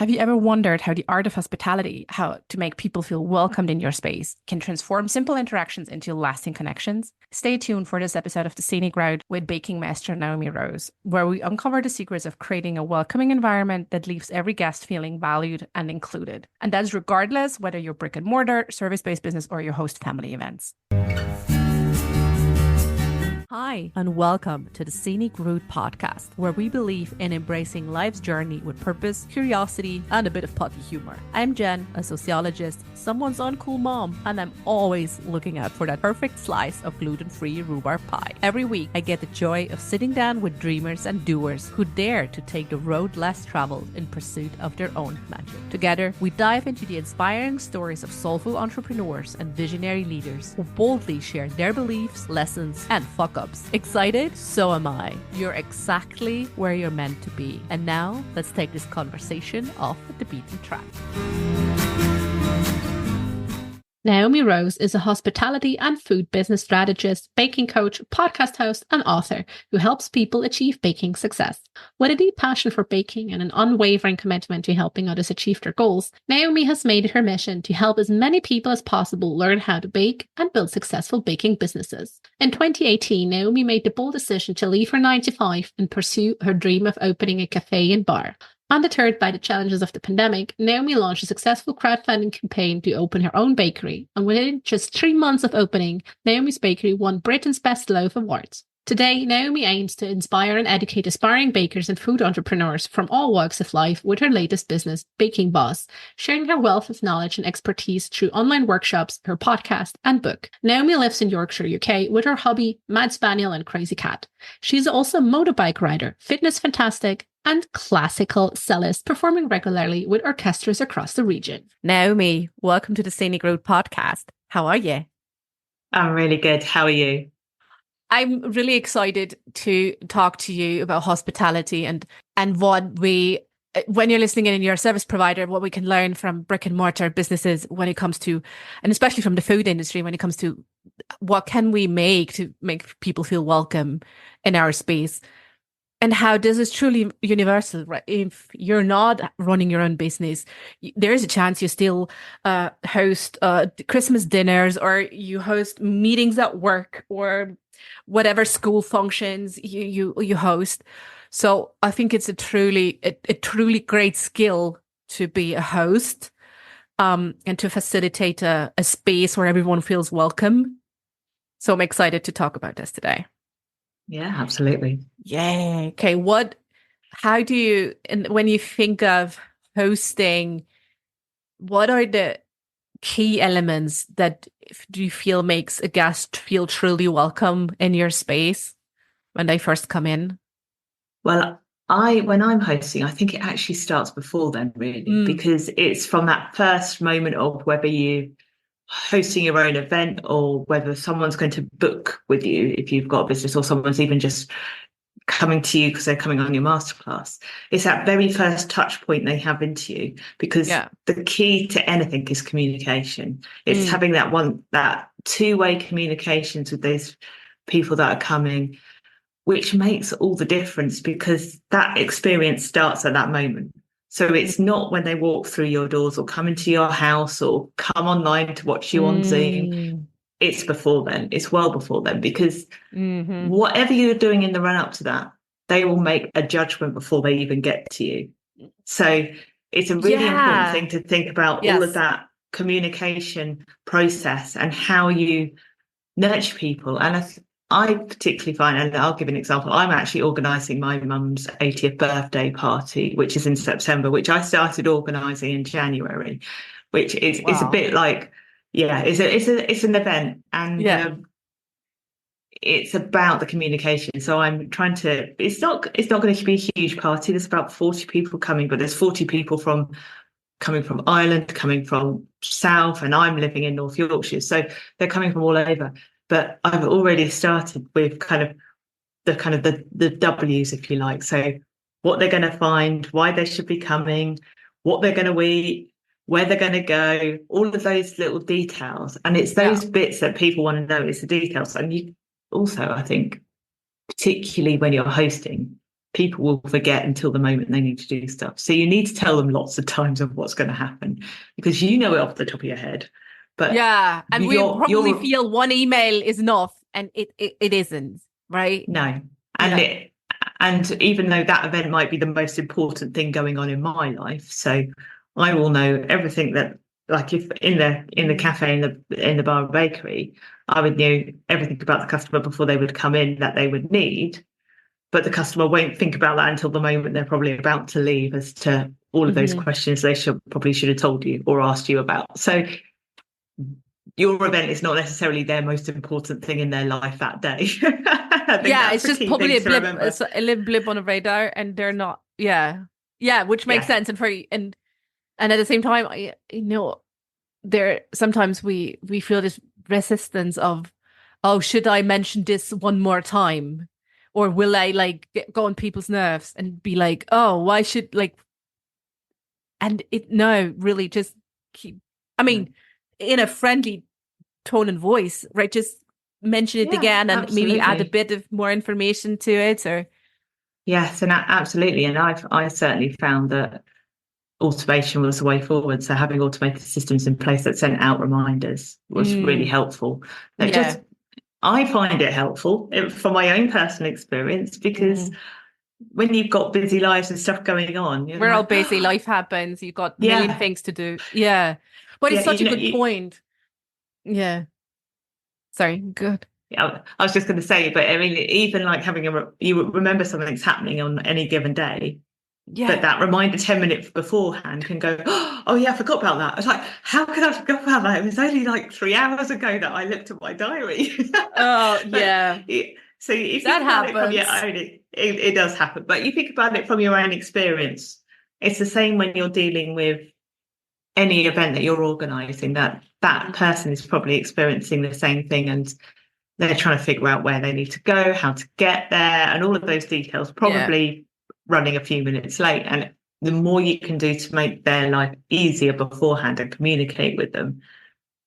Have you ever wondered how the art of hospitality, how to make people feel welcomed in your space, can transform simple interactions into lasting connections? Stay tuned for this episode of the Scenic Route with baking maestro Naomi Rose, where we uncover the secrets of creating a welcoming environment that leaves every guest feeling valued and included. And that's regardless whether you're brick and mortar, service-based business, or you host family events. Hi, and welcome to the Scenic Route podcast, where we believe in embracing life's journey with purpose, curiosity, and a bit of potty humor. I'm Jen, a sociologist, someone's uncool mom, and I'm always looking out for that perfect slice of gluten-free rhubarb pie. Every week, I get the joy of sitting down with dreamers and doers who dare to take the road less traveled in pursuit of their own magic. Together, we dive into the inspiring stories of soulful entrepreneurs and visionary leaders who boldly share their beliefs, lessons, and fuck-ups. Excited? So am I. You're exactly where you're meant to be. And now, let's take this conversation off the beaten track. Naomi Rose is a hospitality and food business strategist, baking coach, podcast host, and author who helps people achieve baking success. With a deep passion for baking and an unwavering commitment to helping others achieve their goals, Naomi has made it her mission to help as many people as possible learn how to bake and build successful baking businesses. In 2018, Naomi made the bold decision to leave her 9-to-5 and pursue her dream of opening a cafe and bar. Undeterred by the challenges of the pandemic, Naomi launched a successful crowdfunding campaign to open her own bakery, and within just 3 months of opening, Naomi's bakery won Britain's Best Loaf Awards. Today, Naomi aims to inspire and educate aspiring bakers and food entrepreneurs from all walks of life with her latest business, Baking Boss, sharing her wealth of knowledge and expertise through online workshops, her podcast, and book. Naomi lives in Yorkshire, UK, with her hubby, Mad Spaniel and Crazy Cat. She's also a motorbike rider, fitness fantastic, and classical cellist, performing regularly with orchestras across the region. Naomi, welcome to the Scenic Route podcast. How are you? I'm really good. How are you? I'm really excited to talk to you about hospitality and what we, when you're listening in and you're a service provider, what we can learn from brick and mortar businesses when it comes to, and especially from the food industry, when it comes to what can we make to make people feel welcome in our space. And how this is truly universal, right? If you're not running your own business, there is a chance you still host Christmas dinners, or you host meetings at work, or whatever school functions you host. So I think it's a truly great skill to be a host, and to facilitate a space where everyone feels welcome. So I'm excited to talk about this today. Yeah, absolutely. Yeah. Okay. How do you, and when you think of hosting, what are the key elements that do you feel makes a guest feel truly welcome in your space when they first come in? Well, when I'm hosting, I think it actually starts before then, really, because it's from that first moment of whether you hosting your own event or whether someone's going to book with you if you've got a business, or someone's even just coming to you because they're coming on your masterclass. It's that very first touch point they have into you, because the key to anything is communication. It's having that two-way communications with those people that are coming, which makes all the difference, because that experience starts at that moment. So it's not when they walk through your doors or come into your house or come online to watch you on Zoom. It's before then. It's well before then, because whatever you're doing in the run up to that, they will make a judgment before they even get to you. So it's a really important thing to think about, all of that communication process and how you nurture people. And I particularly find, and I'll give an example, I'm actually organising my mum's 80th birthday party, which is in September, which I started organising in January, which is it's a bit like, it's an event, and it's about the communication. So I'm trying to, it's not going to be a huge party. There's about 40 people coming, but there's 40 people coming from Ireland, coming from South, and I'm living in North Yorkshire. So they're coming from all over. But I've already started with the W's, if you like. So what they're going to find, why they should be coming, what they're going to eat, where they're going to go, all of those little details. And it's those bits that people want to know. It's the details. And you also, I think, particularly when you're hosting, people will forget until the moment they need to do stuff. So you need to tell them lots of times of what's going to happen, because you know it off the top of your head. But Yeah. And we probably you're feel one email is enough, and it isn't, right? no. And Yeah. and even though that event might be the most important thing going on in my life, so I will know everything that, like, if in the cafe, in the bar and bakery, I would know everything about the customer before they would come in that they would need. But the customer won't think about that until the moment they're probably about to leave, as to all of those questions they should have told you or asked you about. So your event is not necessarily their most important thing in their life that day. I think Yeah, that's it's the just key probably thing a to blip, remember. it's a little blip on a radar, and they're not. Yeah, yeah, which makes Yeah, sense. And and at the same time, there sometimes we feel this resistance of, oh, should I mention this one more time, or will I like go on people's nerves and be like, oh, why should like, and it no, really just keep. I no. mean, in a friendly tone and voice, right? Just mention it Yeah, again and maybe add a absolutely. bit of more information to it, or. Yes, and absolutely. And I certainly found that automation was the way forward. So having automated systems in place that sent out reminders was really Mm, helpful. It yeah. just I find it helpful from my own personal experience, because Mm. when you've got busy lives and stuff going on, you're We're all like, busy, life happens, you've got a million yeah, things to do. Yeah. But it's yeah, such a good point. Yeah. Sorry, good. yeah, I was just going to say, but I mean, even like having you remember something's happening on any given day, but Yeah. that reminder 10 minutes beforehand can go, oh yeah, I forgot about that. I was like, how could I forget about that? It was only like 3 hours ago that I looked at my diary. Oh, But yeah. so you That think about it from your happens. own, it does happen, but you think about it from your own experience. It's the same when you're dealing with any event that you're organizing, that Mm. person is probably experiencing the same thing, and they're trying to figure out where they need to go, how to get there, and all of those details, Yeah. probably running a few minutes late. And the more you can do to make their life easier beforehand and communicate with them,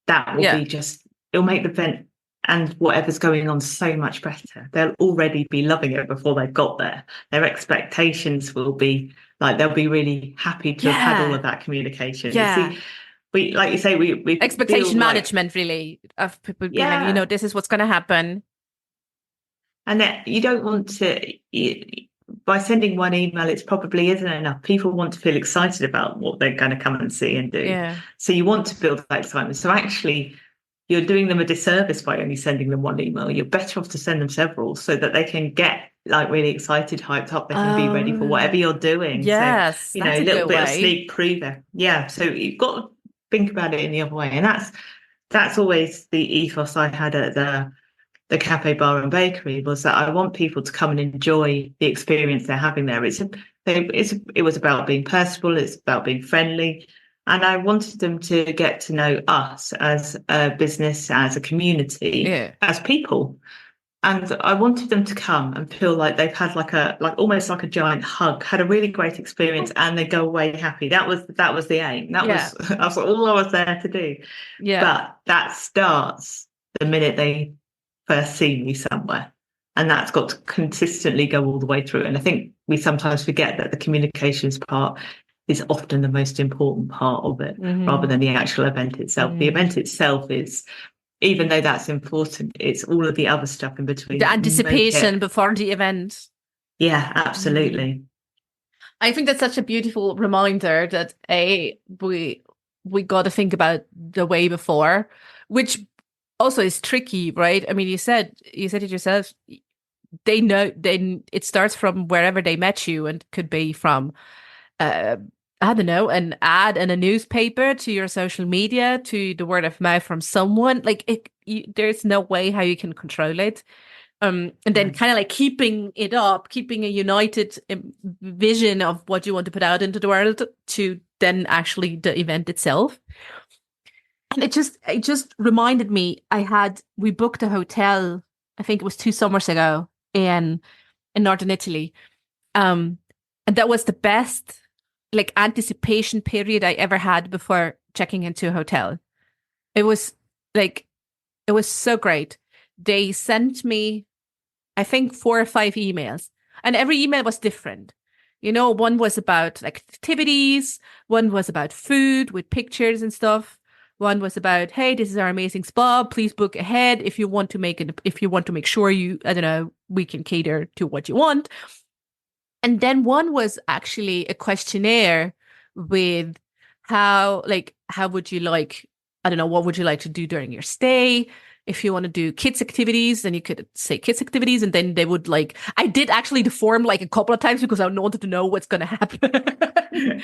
that will Yeah. be just, it'll make the event and whatever's going on so much better. They'll already be loving it before they've got there. Their expectations will be like, they'll be really happy to have had all Yeah. of that communication. You Yeah. see, we, like you say, we feel Expectation like, management, really, of people being like, yeah. this is what's going to happen. And that you don't want to, by sending one email, it's probably isn't enough. People want to feel excited about what they're going to come and see and do. Yeah. So you want to build that excitement. So actually, you're doing them a disservice by only sending them one email. You're better off to send them several so that they can get like really excited, hyped up. They can be ready for whatever Oh, you're doing. So, yes. That's a a little good bit of way. sneak preview. Yeah. So you've got to think about it in the other way. And that's always the ethos I had at the cafe, bar and bakery, was that I want people to come and enjoy the experience they're having there. It was about being personable. It's about being friendly. And I wanted them to get to know us as a business, as a community, Yeah. as people. And I wanted them to come and feel like they've had like almost like a giant hug, had a really great experience, and they go away happy. That was the aim. Yeah. That's all I was there to do. Yeah. But that starts the minute they first see me somewhere. And that's got to consistently go all the way through. And I think we sometimes forget that the communications part is often the most important part of it, rather Hmm. than the actual event itself. The event itself is, even though that's important, it's all of the other stuff in between The that make anticipation it. before the event. Yeah, Mm. absolutely. I think that's such a beautiful reminder that we got to think about the way before, which also is tricky, right? I mean, you said it yourself. They know, then it starts from wherever they met you, and could be from uh I don't know, an ad in a newspaper, to your social media, to the word of mouth from someone. Like there's no way how you can control it. And then No. kind of like keeping it up, keeping a united vision of what you want to put out into the world, to then actually the event itself. And it just reminded me, we booked a hotel, I think it was 2 summers ago, in northern Italy. Um, and that was the best like anticipation period I ever had before checking into a hotel. It was like, it was so great. They sent me, I think, 4 or 5 emails And every email was different. One was about like activities, one was about food with pictures and stuff. One was about, hey, this is our amazing spa. Please book ahead if you want to make sure I don't know, we can cater to what you want. And then one was actually a questionnaire with how would you like, I don't know, what would you like to do during your stay? If you want to do kids activities, then you could say kids activities. And then they would I did actually the form like a couple of times because I wanted to know what's going to happen.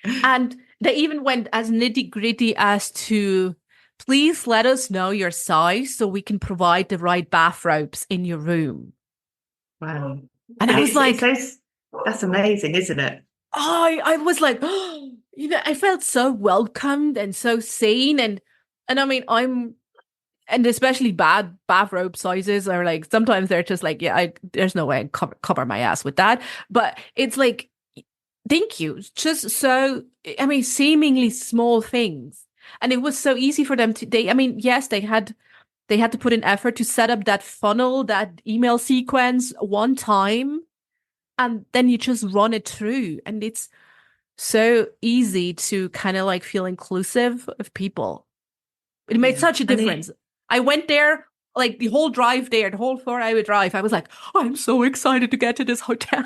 And they even went as nitty gritty as to, please let us know your size so we can provide the right bathrobes in your room. Wow. And I was like, that's amazing, isn't it? I was like, I felt so welcomed and so seen. And I mean, and especially bad bathrobe sizes are like, sometimes they're just like, yeah, there's no way I cover my ass with that. But it's like, thank you. Just so, I mean, seemingly small things. And it was so easy for them yes, they had to put in effort to set up that funnel, that email sequence one time. And then you just run it through. And it's so easy to kind of like feel inclusive of people. It made such a difference. I went there, like the whole drive there, the whole 4-hour drive. I was like, I'm so excited to get to this hotel.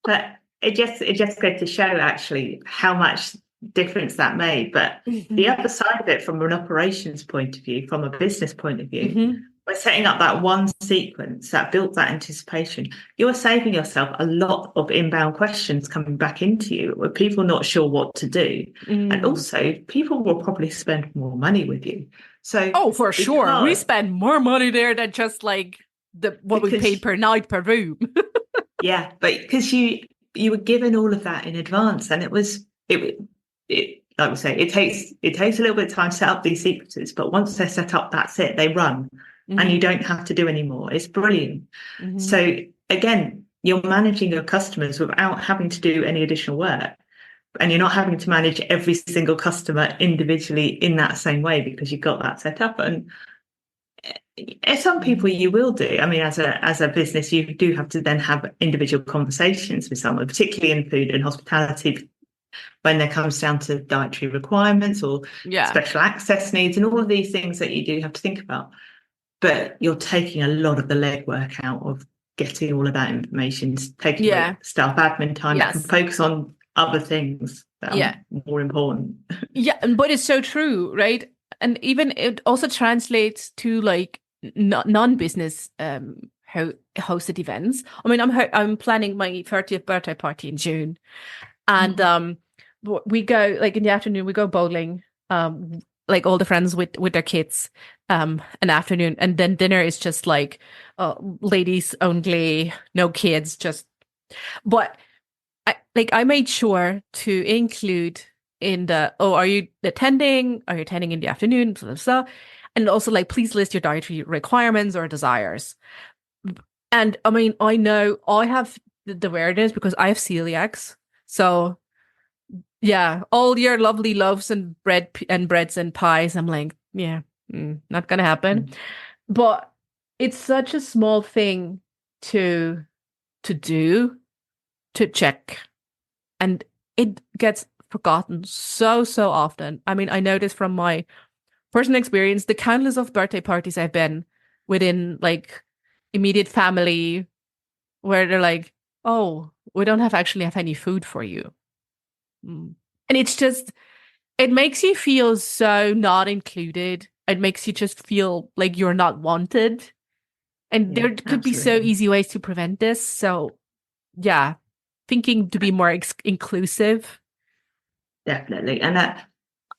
But it just goes to show actually how much difference that made. But the other side of it, from an operations point of view, from a business point of view, by setting up that one sequence that built that anticipation, you're saving yourself a lot of inbound questions coming back into you with people not sure what to do. And also people will probably spend more money with you. So for sure. We spend more money there than just like what we paid per night per room. Yeah, but because you were given all of that in advance, and it like we say, it takes a little bit of time to set up these sequences, but once they're set up, that's it, they run. And you don't have to do any more. It's brilliant. So again, you're managing your customers without having to do any additional work. And you're not having to manage every single customer individually in that same way because you've got that set up. And some people you will do. I mean, as a business, you do have to then have individual conversations with someone, particularly in food and hospitality, when there comes down to dietary requirements or special access needs and all of these things that you do have to think about. But you're taking a lot of the legwork out of getting all of that information, taking staff admin time that can focus on other things that are more important. Yeah, but it's so true, right? And even it also translates to like non-business hosted events. I mean, I'm planning my 30th birthday party in June, and we go like in the afternoon. We go bowling. Like all the friends with their kids, an afternoon, and then dinner is just like ladies only, no kids, just. But I made sure to include in the are you attending? Are you attending in the afternoon? Blah, blah, blah. And also like please list your dietary requirements or desires. And I mean I know I have the awareness because I have celiacs, so. Yeah, all your lovely loaves and breads and pies. I'm like, not gonna happen. But it's such a small thing to do, to check, and it gets forgotten so often. I mean, I know this from my personal experience. The countless of birthday parties I've been within, like immediate family, where they're like, "Oh, we don't have any food for you." And it's just, it makes you feel so not included. It makes you just feel like you're not wanted. And there could be so easy ways to prevent this. So, thinking to be more inclusive. Definitely. And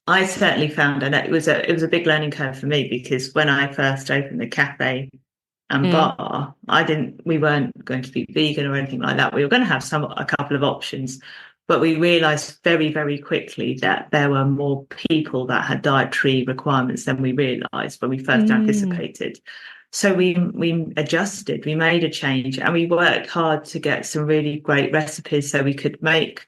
I certainly found, and it was a big learning curve for me, because when I first opened the cafe and bar, we weren't going to be vegan or anything like that. We were going to have a couple of options. But we realised very, very quickly that there were more people that had dietary requirements than we realised when we first anticipated. So we adjusted, we made a change, and we worked hard to get some really great recipes so we could make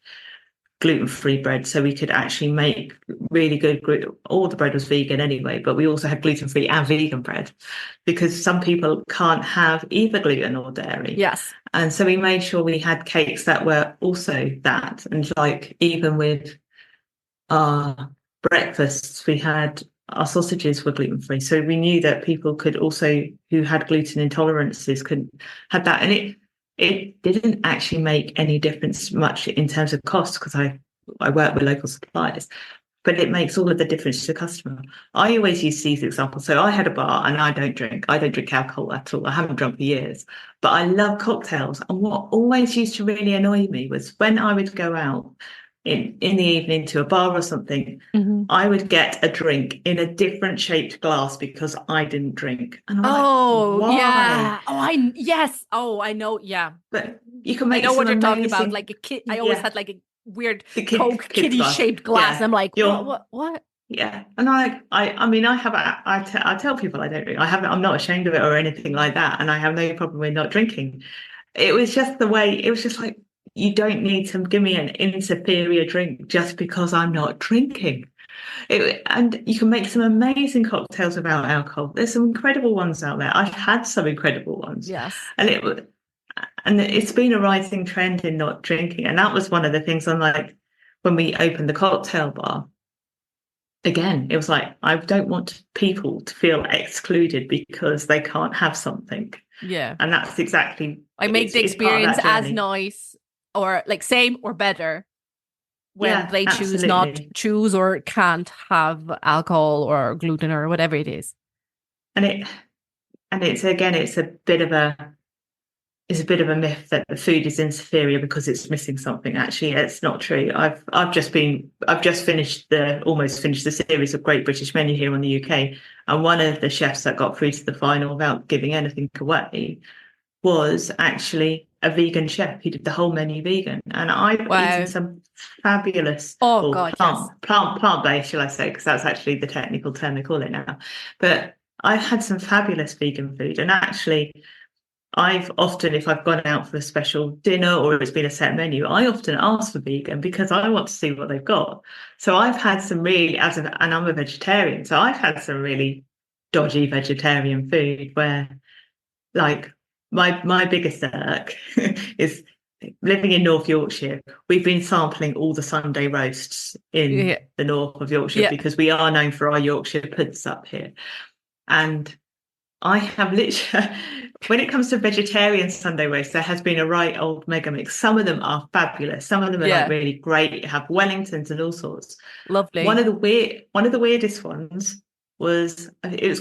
gluten-free bread, so we could actually make really good all the bread was vegan anyway, but we also had gluten-free and vegan bread because some people can't have either gluten or dairy. Yes. And so we made sure we had cakes that were also that. And like even with our breakfasts, we had our sausages were gluten-free, so we knew that people could also, who had gluten intolerances, could have that. And it didn't actually make any difference much in terms of cost because I work with local suppliers, but it makes all of the difference to the customer. I always use these examples. So I had a bar and I don't drink alcohol at all. I haven't drunk for years, but I love cocktails. And what always used to really annoy me was when I would go out in the evening to a bar or something, I would get a drink in a different shaped glass because I didn't drink. And I'm like, why? Yeah. Yes. Oh, I know. Yeah. But you can make I know what some you're talking about. amazing. Like a kid. I always had like a weird The Coke kids kitty glass. shaped glass. Yeah. I'm like, what? Yeah, and I mean, I tell people I don't drink. I'm not ashamed of it or anything like that, and I have no problem with not drinking. It was just the way. It was just like you don't need to give me an inferior drink just because I'm not drinking. And you can make some amazing cocktails without alcohol. There's some incredible ones out there. I've had some incredible ones. Yes. And it's been a rising trend in not drinking, and that was one of the things. I'm like, when we opened the cocktail bar. Again, it was like, I don't want people to feel excluded because they can't have something. Yeah. And that's exactly. I make the experience as nice or like same or better when they choose or can't have alcohol or gluten or whatever it is. And it's a bit of a myth that the food is inferior because it's missing something. Actually, it's not true. I've just almost finished the series of Great British Menu here in the UK, and one of the chefs that got through to the final without giving anything away was actually a vegan chef. He did the whole menu vegan, and I've eaten some fabulous plant-based, shall I say, because that's actually the technical term they call it now. But I've had some fabulous vegan food, and actually. I've often, if I've gone out for a special dinner or it's been a set menu, I often ask for vegan because I want to see what they've got. So I've had some really, and I'm a vegetarian, so I've had some really dodgy vegetarian food where, like, my biggest irk is living in North Yorkshire. We've been sampling all the Sunday roasts in the north of Yorkshire because we are known for our Yorkshire puds up here. And I have literally, when it comes to vegetarian Sunday roast, there has been a right old mega mix. Some of them are fabulous. Some of them are like really great. You have Wellingtons and all sorts. Lovely. One of the weirdest ones was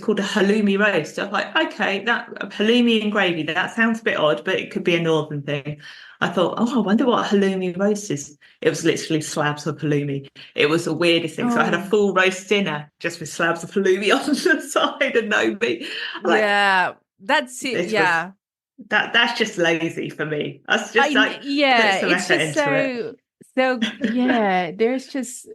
called a halloumi roast. I was like, okay, that halloumi and gravy, that sounds a bit odd, but it could be a northern thing. I thought, I wonder what a halloumi roast is. It was literally slabs of halloumi. It was the weirdest thing. So I had a full roast dinner just with slabs of halloumi on the side and no meat. That's it. Yeah. That's just lazy for me. That's just it's just so there's just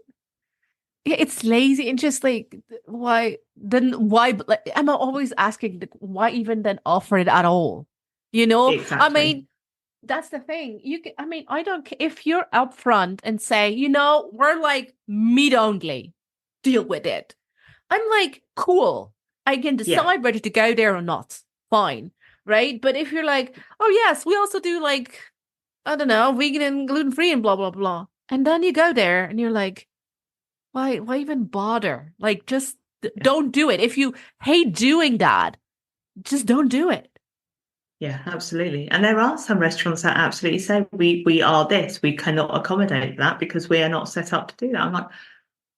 it's lazy and just like why like, I'm always asking why even then offer it at all, Exactly. I mean that's the thing. I don't care if you're upfront and say, we're like meat only, deal with it. I'm like, cool, I can decide whether to go there or not, fine, right? But if you're like, oh yes, we also do like, I don't know, vegan and gluten-free and blah blah blah, and then you go there and you're like, why even bother? Like, just don't do it. If you hate doing that, just don't do it. Yeah, absolutely. And there are some restaurants that absolutely say we are this. We cannot accommodate that because we are not set up to do that. I'm like,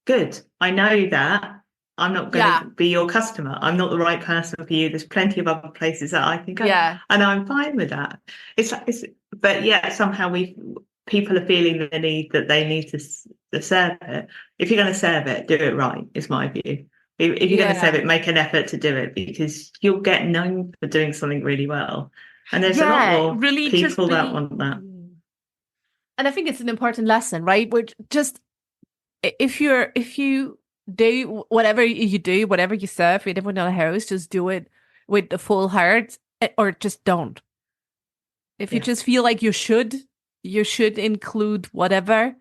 good. I know that. I'm not going to be your customer. I'm not the right person for you. There's plenty of other places that I can go. And I'm fine with that. But somehow people are feeling the need that they need to serve it. If you're going to serve it, do it right, is my view. If you're going to serve it, make an effort to do it because you'll get known for doing something really well. And there's a lot more really people that want that. And I think it's an important lesson, right? We're just, if you do whatever you serve with everyone in the house, just do it with the full heart or just don't. If you just feel like you should include whatever,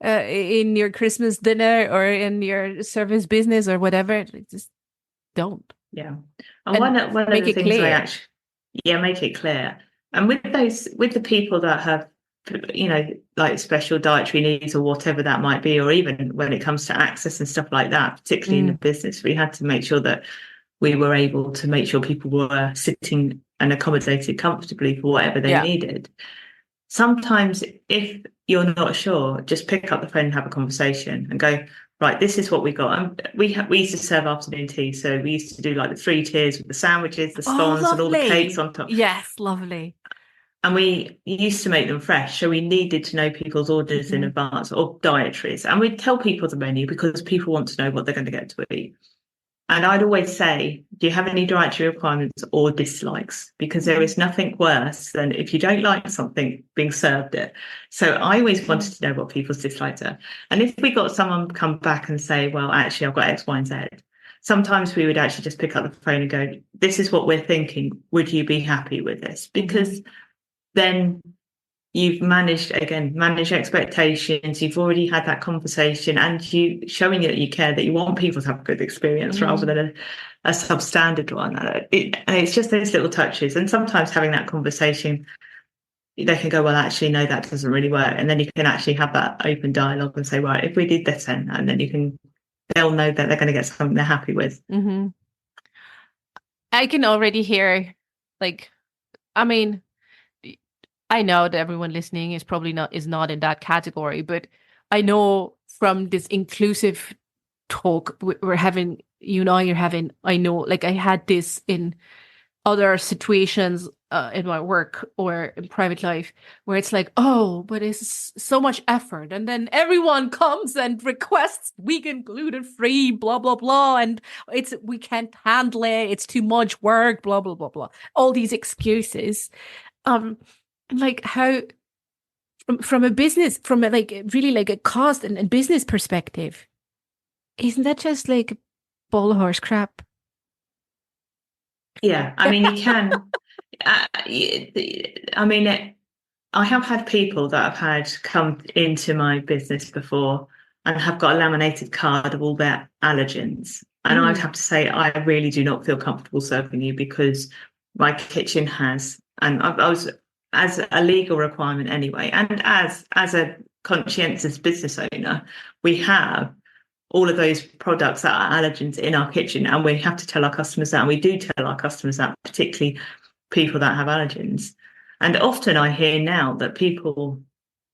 in your Christmas dinner or in your service business or whatever. Just don't. Yeah. And one of make the it things I clear. actually, yeah, make it clear. And with the people that have, like special dietary needs or whatever that might be, or even when it comes to access and stuff like that, particularly in the business, we had to make sure that we were able to make sure people were sitting and accommodated comfortably for whatever they needed. Sometimes if you're not sure, just pick up the phone and have a conversation and go, right, this is what we got. And we used to serve afternoon tea. So we used to do like the 3 tiers with the sandwiches, the Oh, scones and all the cakes lovely. on top. Yes, lovely. And we used to make them fresh. So we needed to know people's orders in advance or dietaries. And we'd tell people the menu because people want to know what they're going to get to eat. And I'd always say, do you have any dietary requirements or dislikes? Because there is nothing worse than if you don't like something, being served it. So I always wanted to know what people's dislikes are. And if we got someone come back and say, well, actually, I've got X, Y, and Z, sometimes we would actually just pick up the phone and go, this is what we're thinking. Would you be happy with this? Because then you've managed expectations, you've already had that conversation, and you showing that you care, that you want people to have a good experience rather than a substandard one. And it's just those little touches. And sometimes having that conversation, they can go, well, actually, no, that doesn't really work. And then you can actually have that open dialogue and say, right, if we did this, and then they'll know that they're going to get something they're happy with. I can already hear, I know that everyone listening is not in that category, but I know from this inclusive talk we're having, you and I are having, I know, like I had this in other situations in my work or in private life where it's like, oh, but it's so much effort. And then everyone comes and requests vegan, gluten-free, blah, blah, blah. And we can't handle it. It's too much work, blah, blah, blah, blah. All these excuses. Like how from a business, from a, like really like a cost and business perspective, isn't that just like ball of horse crap? Yeah, I mean, you can. I mean, I have had people that have had come into my business before and have got a laminated card of all their allergens. And I'd have to say, I really do not feel comfortable serving you because my kitchen has, and I was as a legal requirement anyway, and as a conscientious business owner, we have all of those products that are allergens in our kitchen, and we have to tell our customers that, and we do tell our customers that, particularly people that have allergens. And often I hear now that people,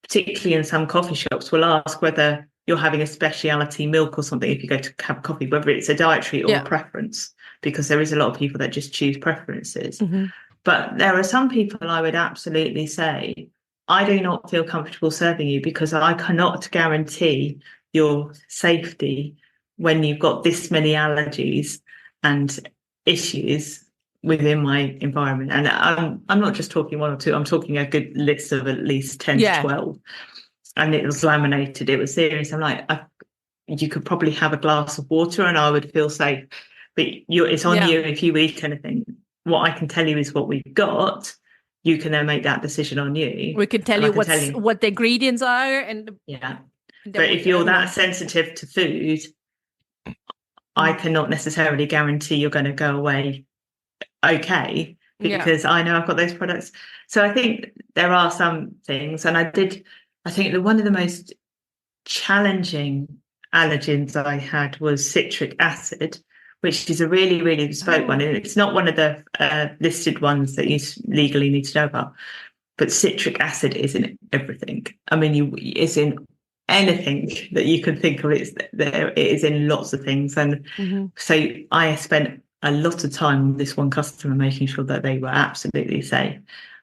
particularly in some coffee shops, will ask whether you're having a specialty milk or something if you go to have coffee, whether it's a dietary or a preference, because there is a lot of people that just choose preferences. But there are some people I would absolutely say, I do not feel comfortable serving you because I cannot guarantee your safety when you've got this many allergies and issues within my environment. And I'm not just talking one or two, I'm talking a good list of at least 10 to 12. And it was laminated, it was serious. I'm like, you could probably have a glass of water and I would feel safe. But it's on you if you eat anything. What I can tell you is what we've got. You can then make that decision on you. We can tell you what the ingredients are, and but if you're that sensitive to food, I cannot necessarily guarantee you're going to go away okay, because I know I've got those products. So I think there are some things, and I think that one of the most challenging allergens I had was citric acid, which is a really, really bespoke one. And it's not one of the listed ones that you legally need to know about. But citric acid is in everything. I mean, it's in anything that you can think of. It is in lots of things. And so I spent a lot of time with this one customer making sure that they were absolutely safe.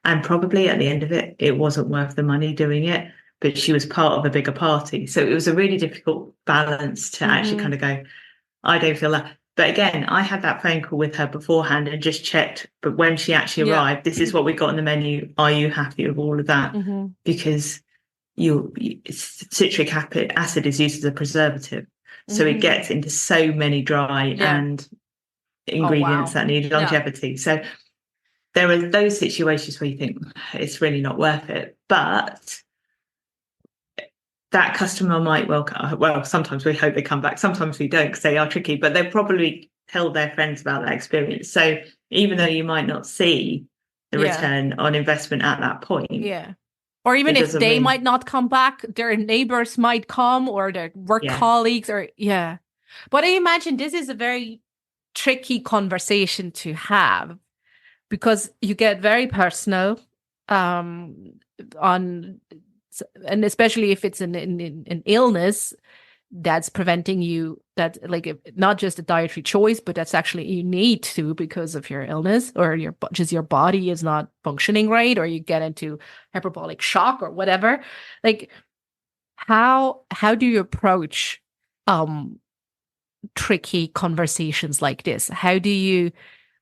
And probably at the end of it, it wasn't worth the money doing it, but she was part of a bigger party. So it was a really difficult balance to actually kind of go, I don't feel that. But again, I had that phone call with her beforehand and just checked. But when she actually arrived, this is what we got on the menu. Are you happy with all of that? Because citric acid is used as a preservative. So it gets into so many dry and ingredients that need longevity. So there are those situations where you think it's really not worth it. But that customer might well, sometimes we hope they come back, sometimes we don't because they are tricky, but they'll probably tell their friends about that experience. So even though you might not see the return on investment at that point, or even if they might not come back, their neighbors might come, or their work colleagues, or but I imagine this is a very tricky conversation to have, because you get very personal on, and especially if it's an illness that's preventing you, that like not just a dietary choice, but that's actually you need to because of your illness, or your body is not functioning right, or you get into hyperbolic shock or whatever. Like how do you approach tricky conversations like this?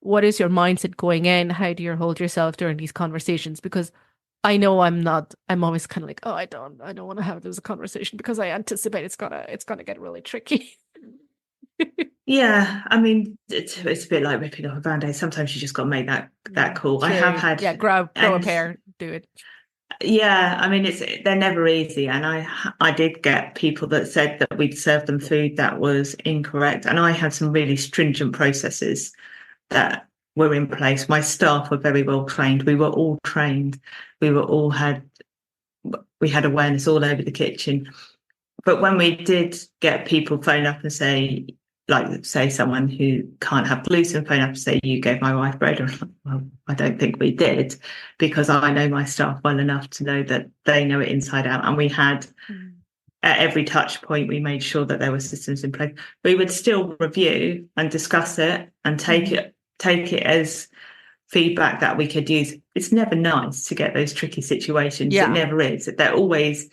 What is your mindset going in? How do you hold yourself during these conversations? Because I know I'm always kind of like, oh, I don't want to have this conversation because I anticipate it's gonna get really tricky. Yeah, I mean, it's a bit like ripping off a Band-Aid. Sometimes you just got to make that call. True. I have had grow a pair, do it. Yeah, I mean, they're never easy, and I did get people that said that we'd served them food that was incorrect, and I had some really stringent processes that were in place. My staff were very well trained. We were all trained. We had awareness all over the kitchen. But when we did get people phone up and say, like, say someone who can't have gluten phone up and say, you gave my wife bread, and well, I don't think we did, because I know my staff well enough to know that they know it inside out. And we had at every touch point, we made sure that there were systems in place. We would still review and discuss it and take it as feedback that we could use. It's never nice to get those tricky situations. It never is. They always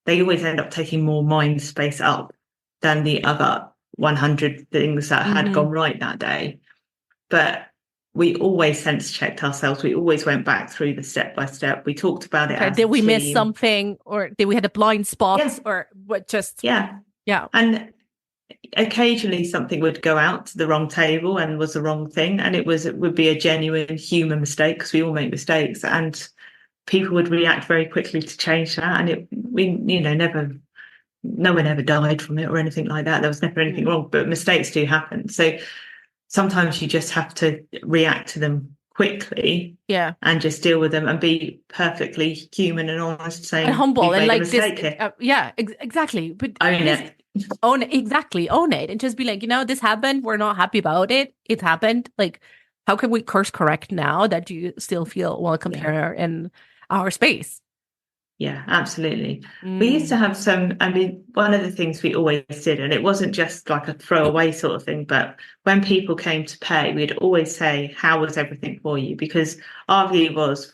end up taking more mind space up than the other 100 things that had gone right that day. But we always sense checked ourselves. We always went back through the step by step. We talked about it. Did we miss something, or did we had a blind spot, or what? Just And occasionally something would go out to the wrong table and was the wrong thing, and it would be a genuine human mistake, because we all make mistakes, and people would react very quickly to change that. And no one ever died from it or anything like that. There was never anything wrong, but mistakes do happen. So sometimes you just have to react to them quickly, and just deal with them and be perfectly human and honest, saying and humble and like this. Exactly. But own it, and just be like, this happened. We're not happy about it. It happened. Like, how can we course correct now that you still feel welcome here in our space? Yeah, absolutely. We used to have one of the things we always did, and it wasn't just like a throwaway sort of thing, but when people came to pay, we'd always say, how was everything for you? Because our view was,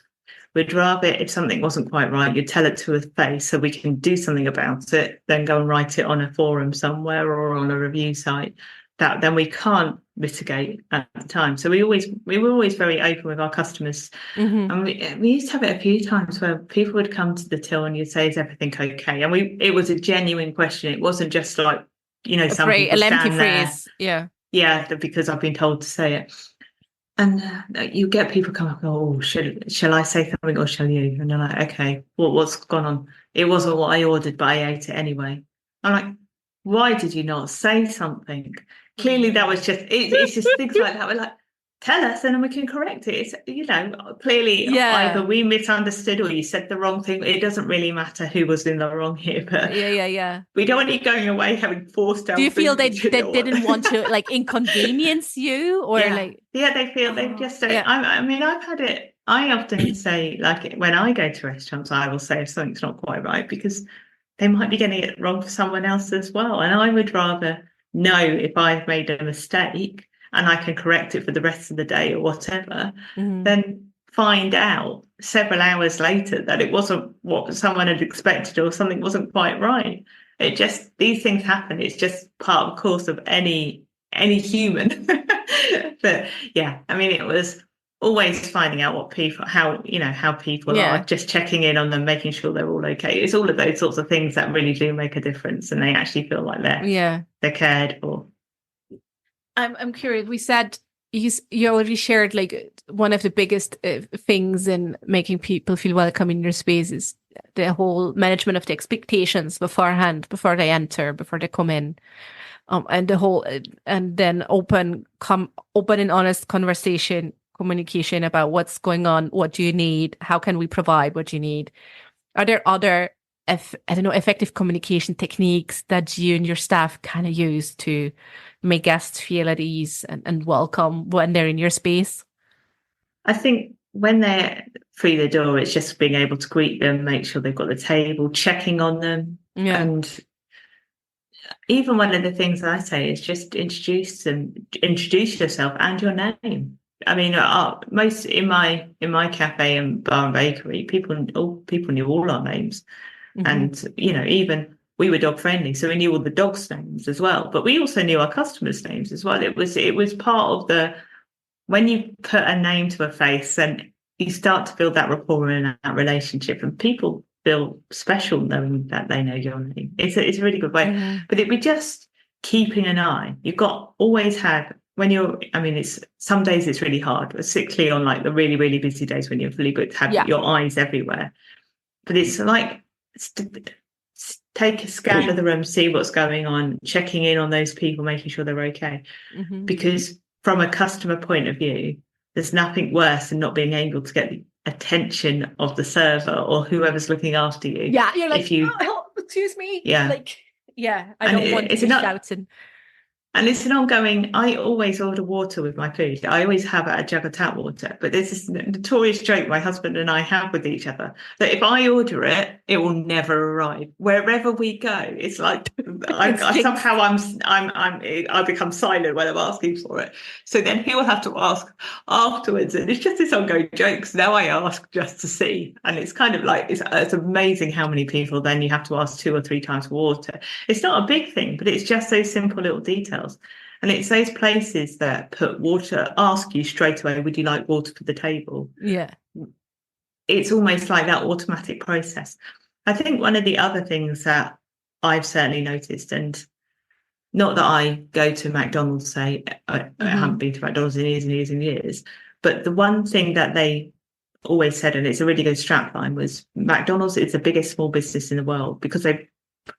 we'd rather, if something wasn't quite right, you'd tell it to a face so we can do something about it, than go and write it on a forum somewhere or on a review site that then we can't mitigate at the time. So we were always very open with our customers. And we used to have it a few times where people would come to the till and you'd say, is everything okay? And it was a genuine question. It wasn't just like, some people empty stand phrase. there. Yeah, because I've been told to say it. And you get people come up, oh, shall I say something or shall you? And they're like, okay, what's gone on? It wasn't what I ordered, but I ate it anyway. I'm like, why did you not say something? Clearly that was it's just things like that. We're like, tell us and then we can correct it. It's, clearly either we misunderstood or you said the wrong thing. It doesn't really matter who was in the wrong here, but we don't want you going away having forced out. Do you feel they didn't want to like inconvenience you, or they feel they've just I've had it. I often say, like, when I go to restaurants, I will say if something's not quite right, because they might be getting it wrong for someone else as well. And I would rather know if I've made a mistake and I can correct it for the rest of the day or whatever, than find out several hours later that it wasn't what someone had expected or something wasn't quite right. These things happen. It's just part of the course of any human. But it was always finding out how people are, just checking in on them, making sure they're all okay. It's all of those sorts of things that really do make a difference, and they actually feel like they're cared for. I'm curious. We said you already shared, like, one of the biggest things in making people feel welcome in your space is the whole management of the expectations beforehand, before they enter, before they come in. And the whole, and then open and honest conversation, communication about what's going on, what do you need, how can we provide what you need. Are there other, effective communication techniques that you and your staff kind of use to make guests feel at ease and welcome when they're in your space? I think when they're through the door, it's just being able to greet them, make sure they've got the table, checking on them, and even one of the things I say is just introduce yourself and your name. I mean, most in my cafe and bar and bakery, people knew all our names, and even we were dog friendly, so we knew all the dogs' names as well. But we also knew our customers' names as well. It was part of when you put a name to a face, and you start to build that rapport and that relationship, and people feel special knowing that they know your name. It's a really good way. But it'd be just keeping an eye. You've got always have when you're. I mean, it's some days it's really hard, particularly on like the really really busy days when you're fully booked. Have your eyes everywhere. But it's like take a scan of the room, see what's going on, checking in on those people, making sure they're okay. Because from a customer point of view, there's nothing worse than not being able to get the attention of the server or whoever's looking after you. Yeah, you're like, excuse me. Yeah. I don't want to be shouting. And it's an ongoing, I always order water with my food. I always have a jug of tap water. But there's this notorious joke my husband and I have with each other that if I order it, it will never arrive. Wherever we go, it's like I become silent when I'm asking for it. So then he will have to ask afterwards. And it's just this ongoing joke. So now I ask just to see. And it's kind of like, it's amazing how many people then you have to ask 2 or 3 times for water. It's not a big thing, but it's just those simple little details. And it's those places that put water, ask you straight away, would you like water for the table? Yeah. It's almost like that automatic process. I think one of the other things that I've certainly noticed, and not that I go to McDonald's, say, I haven't been to McDonald's in years and years and years, but the one thing that they always said, and it's a really good strapline, was McDonald's is the biggest small business in the world because they've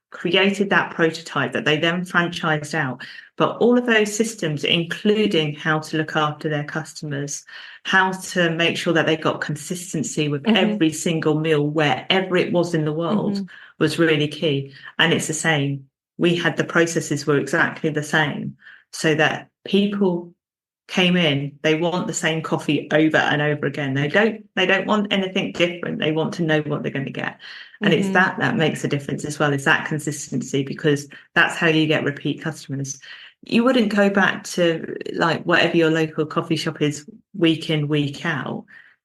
created that prototype that they then franchised out. But all of those systems, including how to look after their customers, how to make sure that they got consistency with every single meal wherever it was in the world, was really key. And it's the same. We had the processes were exactly the same, so that people came in, they want the same coffee over and over again. They don't want anything different. They want to know what they're going to get. And it's that makes a difference as well, is that consistency, because that's how you get repeat customers. You wouldn't go back to like whatever your local coffee shop is week in, week out,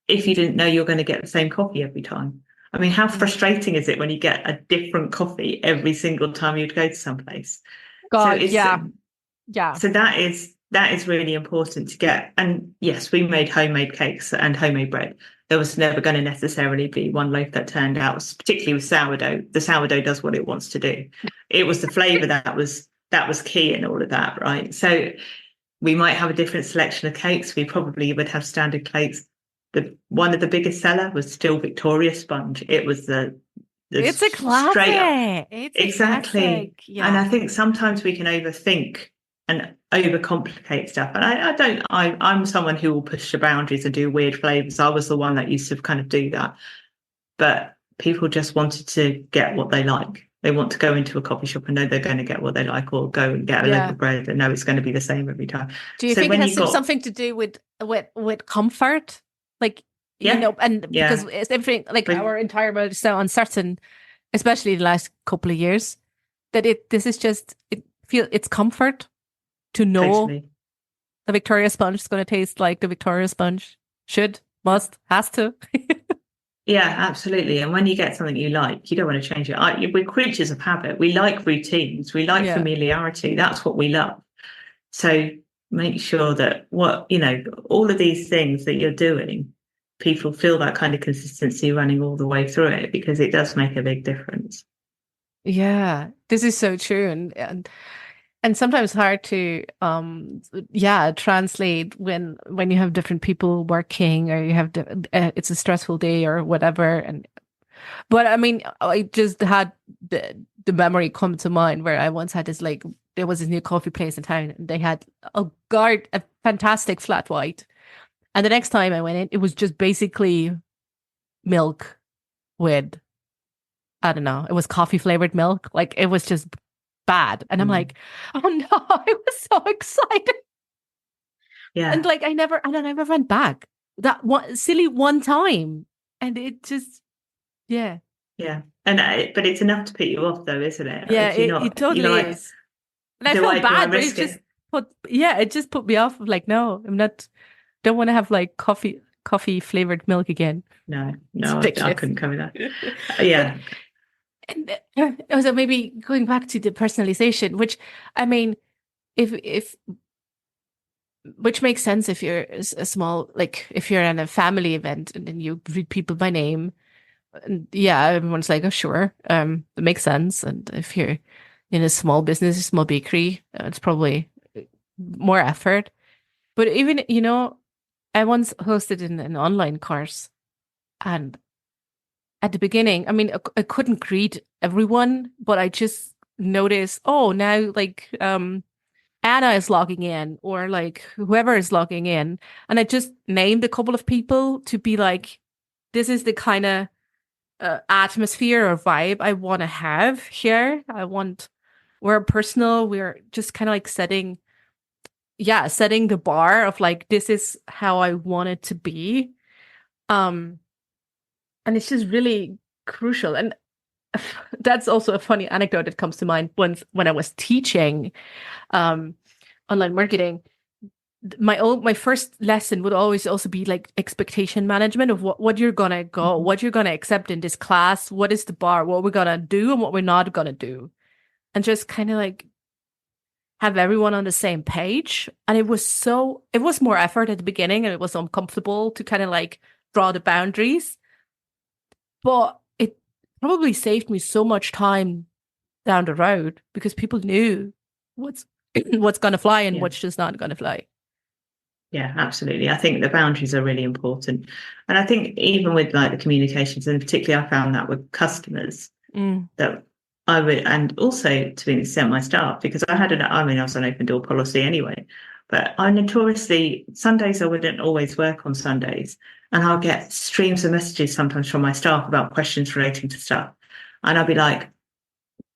if you didn't know you're going to get the same coffee every time. I mean, how frustrating is it when you get a different coffee every single time you'd go to someplace? God, so yeah. So that is really important to get. And yes, we made homemade cakes and homemade bread. There was never going to necessarily be one loaf that turned out, particularly with sourdough. The sourdough does what it wants to do. It was the flavour that was key in all of that, right? So we might have a different selection of cakes. We probably would have standard cakes. One of the biggest seller was still Victoria sponge. It was it's a classic. Exactly. Classic. Yeah. And I think sometimes we can overthink and overcomplicate stuff. And I'm someone who will push the boundaries and do weird flavors. I was the one that used to kind of do that. But people just wanted to get what they like. They want to go into a coffee shop and know they're going to get what they like, or go and get a loaf of bread and know it's going to be the same every time. Do you think it has something to do with comfort? Like, because it's everything, like our entire world is so uncertain, especially the last couple of years, that it's comfort to know the Victoria sponge is going to taste like the Victoria sponge has to. Yeah, absolutely. And when you get something you like, you don't want to change it. We're creatures of habit. We like routines. We like familiarity. That's what we love. So make sure that all of these things that you're doing, people feel that kind of consistency running all the way through it, because it does make a big difference. Yeah, this is so true. And sometimes hard to translate when you have different people working, or you have it's a stressful day or whatever, and But I mean, I just had the memory come to mind where I once had this like there was this new coffee place in town and they had a fantastic flat white. And the next time I went in, it was just basically milk with I don't know, it was coffee flavored milk. Like it was just bad. And I'm like, oh no, I was so excited. Yeah. And like I never went back. That one silly one time. And it just yeah. Yeah. And but it's enough to put you off though, isn't it? Yeah, If you're it not, totally like, is. And I felt do I bad, but risk it? it just put me off of like, no, I'm not don't want to have like coffee flavored milk again. No, It's I ridiculous. couldn't cover that. Yeah. And also maybe going back to the personalization, which I mean, if which makes sense if you're a small, like if you're in a family event and then you greet people by name, and yeah, everyone's like, oh sure, that makes sense. And if you're in a small business, a small bakery, it's probably more effort. But even, I once hosted an online course, and at the beginning, I mean, I couldn't greet everyone, but I just noticed, oh, now like Anna is logging in, or like whoever is logging in, and I just named a couple of people to be like, this is the kind of atmosphere or vibe I want to have here. We're personal. We're just kind of like setting the bar of like, this is how I want it to be. And it's just really crucial. And that's also a funny anecdote that comes to mind when I was teaching online marketing. My first lesson would always also be like expectation management of what you're gonna go, what you're gonna accept in this class, what is the bar, what we're gonna do and what we're not gonna do. And just kind of like have everyone on the same page. And it was more effort at the beginning and it was uncomfortable to kind of like draw the boundaries. But it probably saved me so much time down the road because people knew what's gonna fly and what's just not gonna fly. Yeah, absolutely. I think the boundaries are really important. And I think even with like the communications, and particularly I found that with customers, that I would, and also to an extent my staff, because I was an open door policy anyway, but I notoriously, Sundays I wouldn't always work on Sundays. And I'll get streams of messages sometimes from my staff about questions relating to stuff. And I'll be like,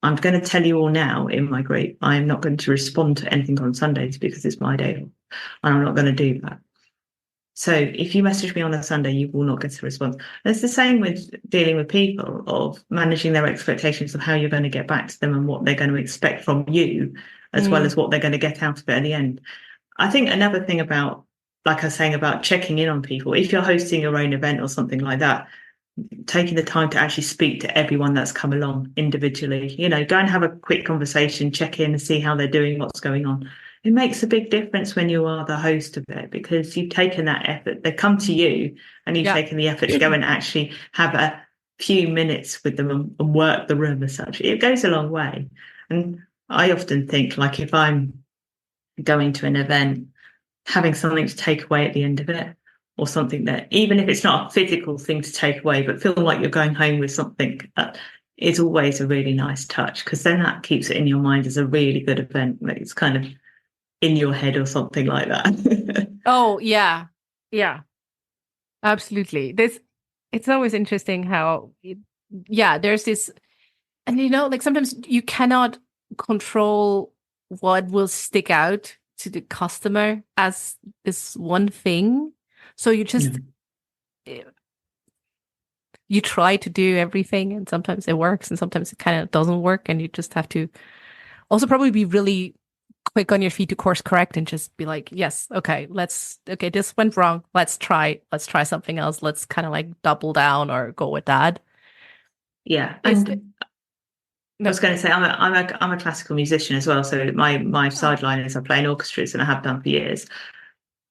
I'm going to tell you all now in my group, I am not going to respond to anything on Sundays because it's my day off. And I'm not going to do that. So if you message me on a Sunday, you will not get a response. And it's the same with dealing with people, of managing their expectations of how you're going to get back to them and what they're going to expect from you, as well as what they're going to get out of it at the end. I think another thing about, like I was saying, about checking in on people, if you're hosting your own event or something like that, taking the time to actually speak to everyone that's come along individually, go and have a quick conversation, check in and see how they're doing, what's going on. It makes a big difference when you are the host of it, because you've taken that effort. They come to you and you've taken the effort to go and actually have a few minutes with them and work the room as such. It goes a long way. And I often think, like, if I'm going to an event, having something to take away at the end of it, or something that, even if it's not a physical thing to take away, but feel like you're going home with something, is always a really nice touch, because then that keeps it in your mind as a really good event. It's kind of in your head or something like that. Oh, yeah. Yeah, absolutely. It's always interesting how, there's this, and like sometimes you cannot control what will stick out to the customer as this one thing. So you just, you try to do everything and sometimes it works and sometimes it kind of doesn't work. And you just have to also probably be really quick on your feet to course correct and just be like, yes, okay, this went wrong. Let's try something else. Let's kind of like double down or go with that. Yeah. And I was going to say, I'm a classical musician as well. So my sideline is I play in orchestras and I have done for years.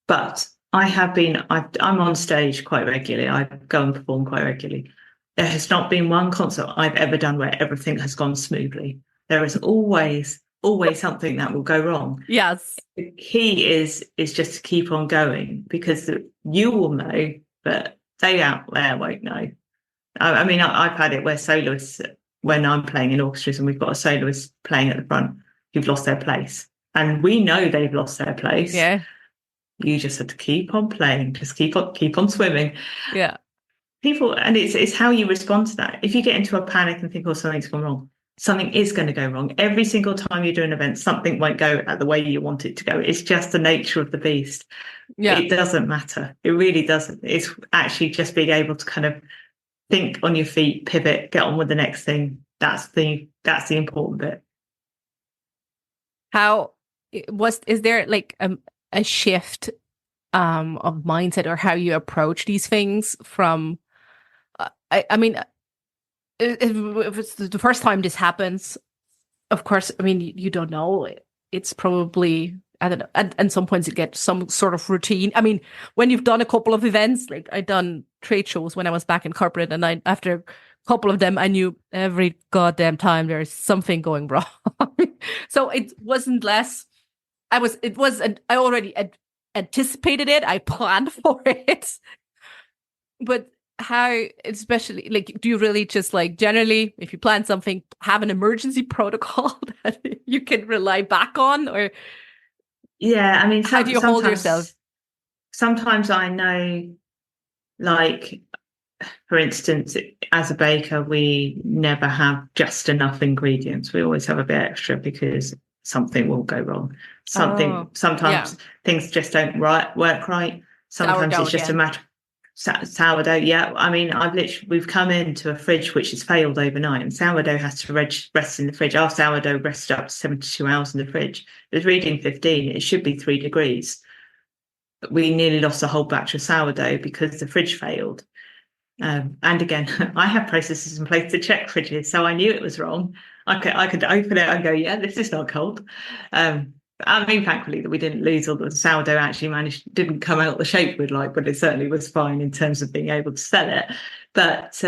But I'm on stage quite regularly. I go and perform quite regularly. There has not been one concert I've ever done where everything has gone smoothly. There is always something that will go wrong. Yes. The key is just to keep on going, because you will know, but they out there won't know. I mean, I've had it where soloists, when I'm playing in orchestras and we've got a soloist playing at the front who've lost their place, and we know they've lost their place. Yeah. You just have to keep on playing, just keep on swimming. Yeah. People, and it's how you respond to that. If you get into a panic and think, oh, something's gone wrong, something is going to go wrong. Every single time you do an event, something won't go at the way you want it to go. It's just the nature of the beast. Yeah. It doesn't matter. It really doesn't. It's actually just being able to kind of think on your feet, pivot, get on with the next thing. That's the important bit. Is there like a shift of mindset or how you approach these things from I mean, if it's the first time this happens, of course, I mean, you don't know. It's probably, I don't know, and some points you get some sort of routine. I mean, when you've done a couple of events, like I'd done trade shows when I was back in corporate, and after a couple of them, I knew every goddamn time there's something going wrong. So it wasn't less, I already anticipated it. I planned for it. But how, especially, like, do you really just like generally, if you plan something, have an emergency protocol that you can rely back on? Or yeah, I mean, how do you hold yourself? Sometimes I know, like, for instance, as a baker, we never have just enough ingredients. We always have a bit extra because something will go wrong. Sometimes things just don't work right. Sometimes Sourdough it's just again. a matter sourdough. Yeah, I mean, we've come into a fridge which has failed overnight, and sourdough has to rest in the fridge. Our sourdough rested up to 72 hours in the fridge. It was reading 15. It should be 3 degrees. But we nearly lost a whole batch of sourdough because the fridge failed. And again, I have processes in place to check fridges, so I knew it was wrong. I could open it and go, yeah, this is not cold. I mean, thankfully that we didn't lose all the sourdough. Actually, didn't come out the shape we'd like, but it certainly was fine in terms of being able to sell it. But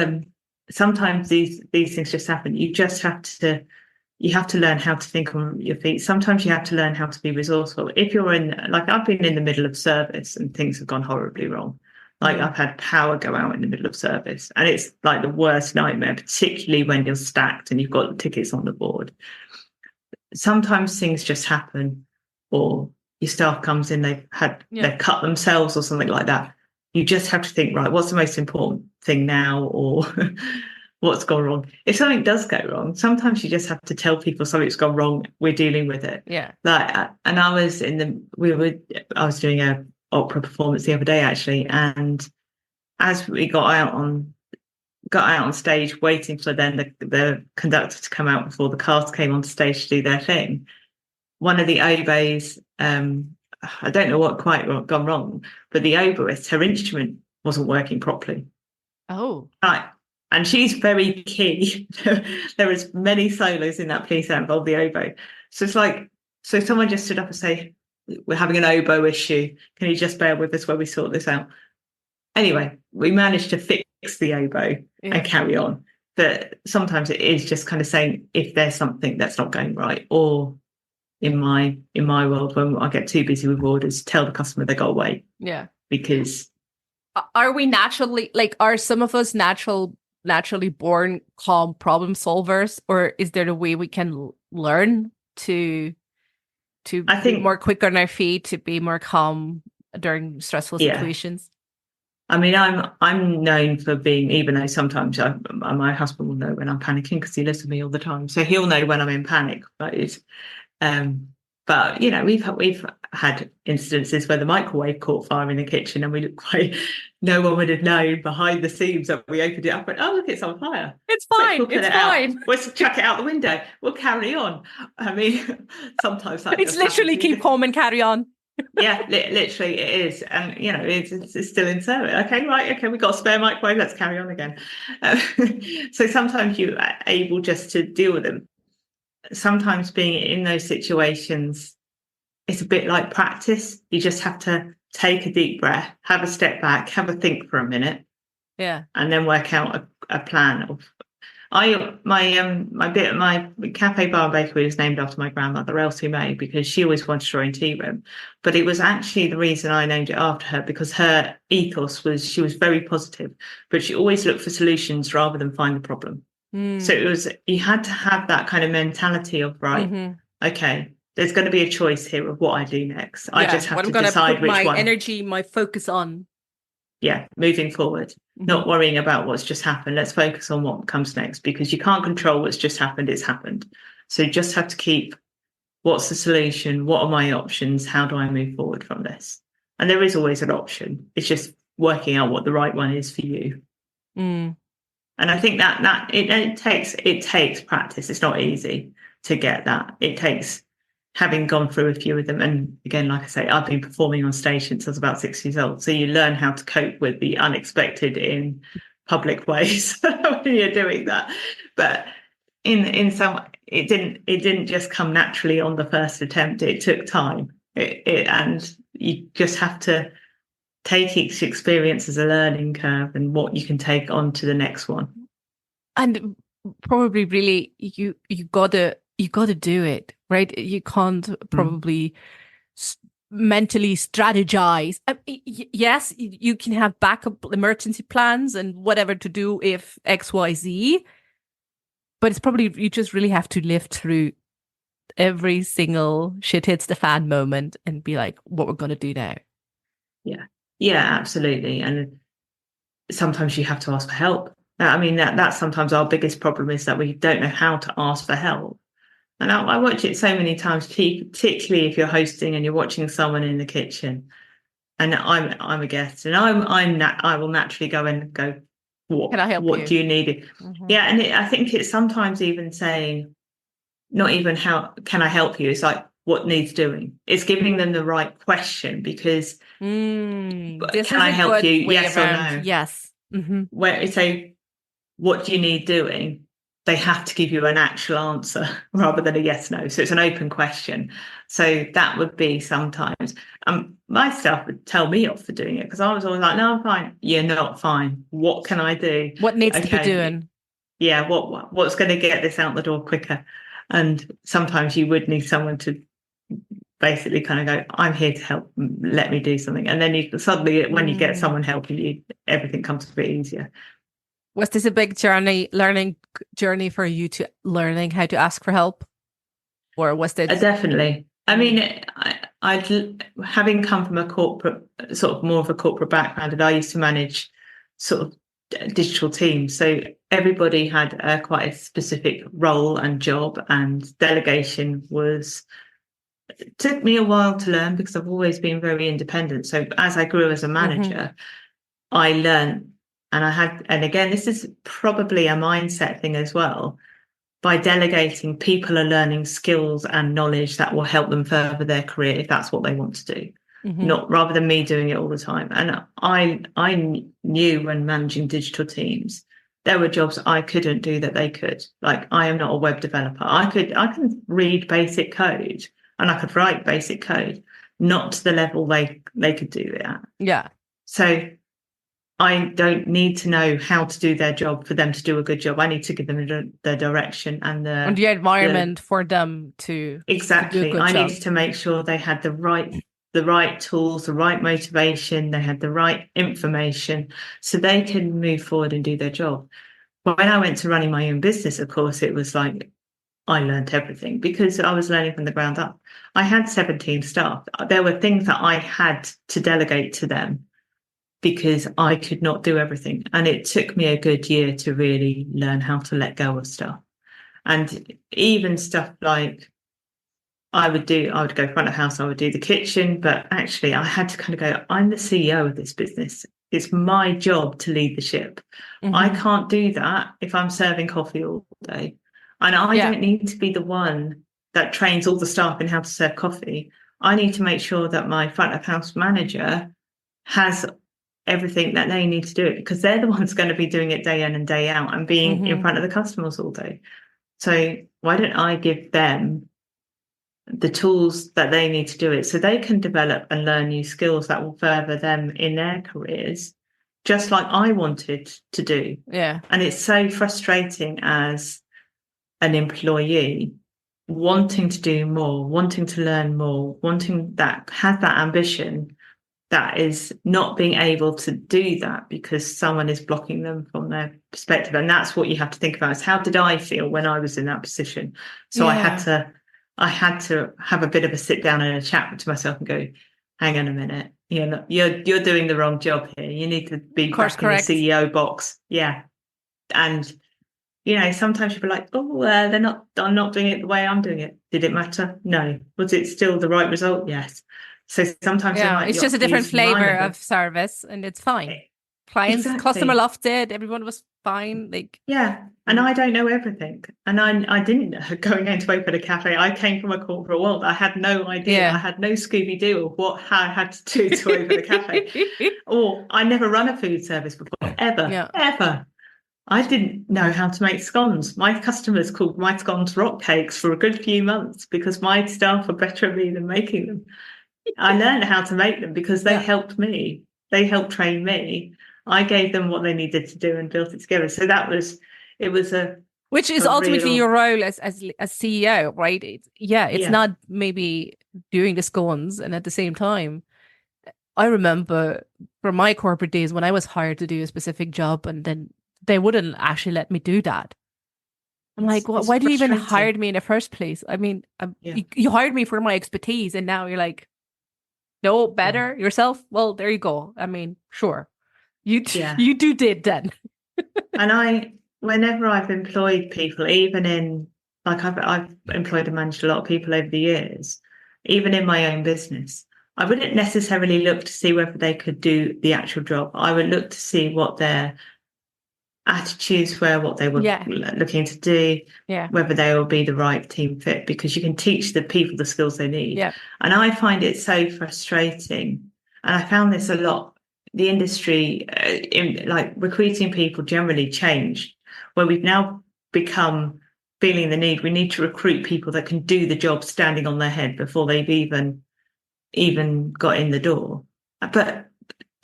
sometimes these things just happen. You have to learn how to think on your feet. Sometimes you have to learn how to be resourceful. If you're I've been in the middle of service and things have gone horribly wrong. Like I've had power go out in the middle of service, and it's like the worst nightmare, particularly when you're stacked and you've got the tickets on the board. Sometimes things just happen, or your staff comes in, they've cut themselves or something like that. You just have to think, right, what's the most important thing now, or what's gone wrong? If something does go wrong, sometimes you just have to tell people something's gone wrong. We're dealing with it. Yeah. And I was doing a opera performance the other day actually, and as we got out on stage waiting for then the conductor to come out before the cast came on stage to do their thing, one of the oboes, I don't know what gone wrong, but the oboist, her instrument wasn't working properly. Oh, right. And she's very key. There is many solos in that piece that involve the oboe, so it's like, so someone just stood up and say, we're having an oboe issue. Can you just bear with us while we sort this out? Anyway, we managed to fix the oboe and carry on. But sometimes it is just kind of saying, if there's something that's not going right, or in my world, when I get too busy with orders, tell the customer they got to wait. Yeah. Because are we naturally, like, are some of us naturally born calm problem solvers, or is there a way we can learn to be more quick on our feet, to be more calm during stressful situations? I mean, I'm known for being, even though sometimes my husband will know when I'm panicking because he lives with me all the time, so he'll know when I'm in panic. But you know, we've had incidences where the microwave caught fire in the kitchen, and no one would have known behind the scenes that we opened it up and, oh, look, it's on fire. It's fine. Quick, it's fine. We'll chuck it out the window. We'll carry on. I mean, sometimes it's literally keep home and carry on. Yeah, literally it is. And, you know, it's still in service. Okay, we've got a spare microwave. Let's carry on again. So sometimes you are able just to deal with them. Sometimes being in those situations, it's a bit like practice. You just have to take a deep breath, have a step back, have a think for a minute. Yeah. And then work out a plan of, My cafe bar and bakery was named after my grandmother, Elsie May, because she always wanted her own tea room. But it was actually the reason I named it after her, because her ethos was she was very positive, but she always looked for solutions rather than find the problem. So it was, you had to have that kind of mentality of, right, okay, there's going to be a choice here of what I do next. I just have to decide which one. Energy, my focus on. Yeah, moving forward, not worrying about what's just happened. Let's focus on what comes next, because you can't control what's just happened. It's happened. So you just have to keep, what's the solution? What are my options? How do I move forward from this? And there is always an option. It's just working out what the right one is for you. And I think that it takes practice. It's not easy to get that. It takes having gone through a few of them. And again, like I say, I've been performing on stage since I was about 6 years old. So you learn how to cope with the unexpected in public ways when you're doing that. But in some, it didn't just come naturally on the first attempt. It took time. And you just have to take each experience as a learning curve and what you can take on to the next one. And probably really you gotta do it, right? You can't probably mentally strategize. Yes, you can have backup emergency plans and whatever to do if XYZ, but it's probably, you just really have to live through every single shit hits the fan moment and be like, what we're going to do now. Yeah, absolutely. And sometimes you have to ask for help. I mean, that's sometimes our biggest problem, is that we don't know how to ask for help. And I watch it so many times, particularly if you're hosting and you're watching someone in the kitchen, and I'm a guest, and I will naturally go in and go, what Can I help what you? do you need? Yeah, and I think it's sometimes even saying, not even how can I help you? It's like, what needs doing? It's giving them the right question, because can I help you? Yes or no? Yes. Where it's a, what do you need doing? They have to give you an actual answer rather than a yes, no. So it's an open question. So that would be sometimes, my staff would tell me off for doing it, because I was always like, no, I'm fine. You're not fine. What can I do? What needs to be doing? Yeah, what's going to get this out the door quicker? And sometimes you would need someone to basically kind of go, I'm here to help, let me do something. And then you suddenly, when you get someone helping you, everything comes a bit easier. Was this a big learning journey for you, to learning how to ask for help? Or was it? Definitely. I mean, I'd having come from a corporate, sort of more of a corporate background, and I used to manage sort of digital teams. So everybody had quite a specific role and job, and delegation took me a while to learn, because I've always been very independent. So as I grew as a manager, I learned, and again, this is probably a mindset thing as well. By delegating, people are learning skills and knowledge that will help them further their career if that's what they want to do. Not rather than me doing it all the time. And I knew when managing digital teams, there were jobs I couldn't do that they could. Like, I am not a web developer. I can read basic code and I could write basic code, not to the level they could do it at. Yeah. So I don't need to know how to do their job for them to do a good job. I need to give them the direction and the environment for them to exactly. To do a good I job. needed to make sure they had the right tools, the right motivation, they had the right information, so they can move forward and do their job. When I went to running my own business, of course, it was like I learned everything, because I was learning from the ground up. I had 17 staff. There were things that I had to delegate to them, because I could not do everything. And it took me a good year to really learn how to let go of stuff. And even stuff like I would go front of house, I would do the kitchen, but actually I had to kind of go, I'm the CEO of this business. It's my job to lead the ship. I can't do that if I'm serving coffee all day. And I don't need to be the one that trains all the staff in how to serve coffee. I need to make sure that my front of house manager has everything that they need to do it, because they're the ones going to be doing it day in and day out and being in front of the customers all day. So why don't I give them the tools that they need to do it, so they can develop and learn new skills that will further them in their careers, just like I wanted to do. Yeah. And it's so frustrating as an employee wanting to do more, wanting to learn more, wanting that, has that ambition, that is not being able to do that because someone is blocking them from their perspective. And that's what you have to think about, is how did I feel when I was in that position? So I had to have a bit of a sit down and a chat to myself and go, hang on a minute, you're doing the wrong job here. You need to be back in the CEO box. Yeah. And sometimes you'll be like, I'm not doing it the way I'm doing it. Did it matter? No. Was it still the right result? Yes. So sometimes it's just a different flavor of service, and it's fine. Clients, customer loved it. Everyone was fine. And I don't know everything. And I didn't know going in to open a cafe. I came from a corporate world. I had no idea. Yeah. I had no Scooby-Doo of how I had to do to open a cafe. Or I never run a food service before, ever. I didn't know how to make scones. My customers called my scones rock cakes for a good few months because my staff were better at me than making them. I learned how to make them because they helped me. They helped train me. I gave them what they needed to do and built it together. So which is ultimately your role as CEO, right? It's not maybe doing the scones, and at the same time, I remember from my corporate days when I was hired to do a specific job, and then they wouldn't actually let me do that. I'm like, why do you even hire me in the first place? I mean, you hired me for my expertise, and now you're like, no, better yourself. Well, there you go. I mean, sure, you did then. And whenever I've employed people, even in I've employed and managed a lot of people over the years, even in my own business, I wouldn't necessarily look to see whether they could do the actual job. I would look to see what their attitudes were, what they were looking to do, whether they will be the right team fit, because you can teach the people the skills they need. And I find it so frustrating, and I found this a lot. The industry, recruiting people, generally changed, where we've now become feeling the need. We need to recruit people that can do the job standing on their head before they've even got in the door. But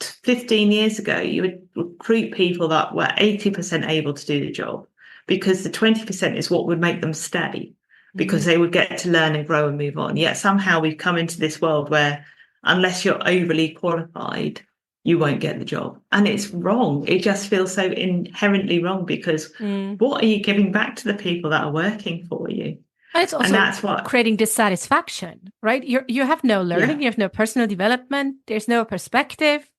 15 years ago, you would recruit people that were 80% able to do the job, because the 20% is what would make them stay, because they would get to learn and grow and move on. Yet somehow we've come into this world where unless you're overly qualified, you won't get the job. And it's wrong. It just feels so inherently wrong, because what are you giving back to the people that are working for you? And it's also that's creating dissatisfaction, right? You have no learning, you have no personal development, there's no perspective.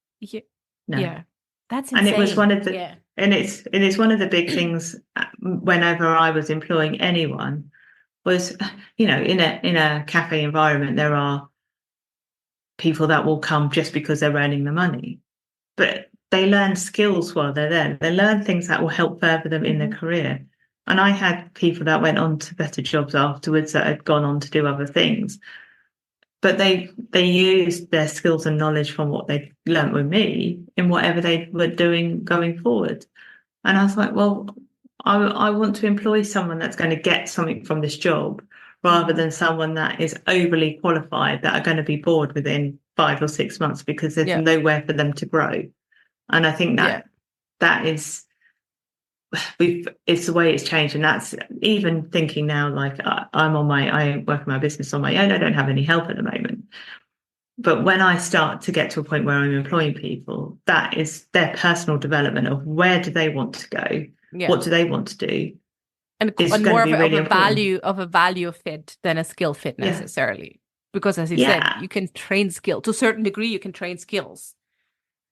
Yeah, that's insane. And it was one of the and it's one of the big things whenever I was employing anyone was, in a cafe environment, there are people that will come just because they're earning the money, but they learn skills while they're there. They learn things that will help further them in their career. And I had people that went on to better jobs afterwards, that had gone on to do other things. But they used their skills and knowledge from what they learned with me in whatever they were doing going forward. And I was like, well, I want to employ someone that's going to get something from this job, rather than someone that is overly qualified that are going to be bored within 5 or 6 months because there's nowhere for them to grow. And I think that is... it's the way it's changed. And that's even thinking now, like I work in my business on my own. I don't have any help at the moment. But when I start to get to a point where I'm employing people, that is their personal development of where do they want to go? What do they want to do? And more of a value fit than a skill fit necessarily. Because as you said, you can train skill to a certain degree, you can train skills.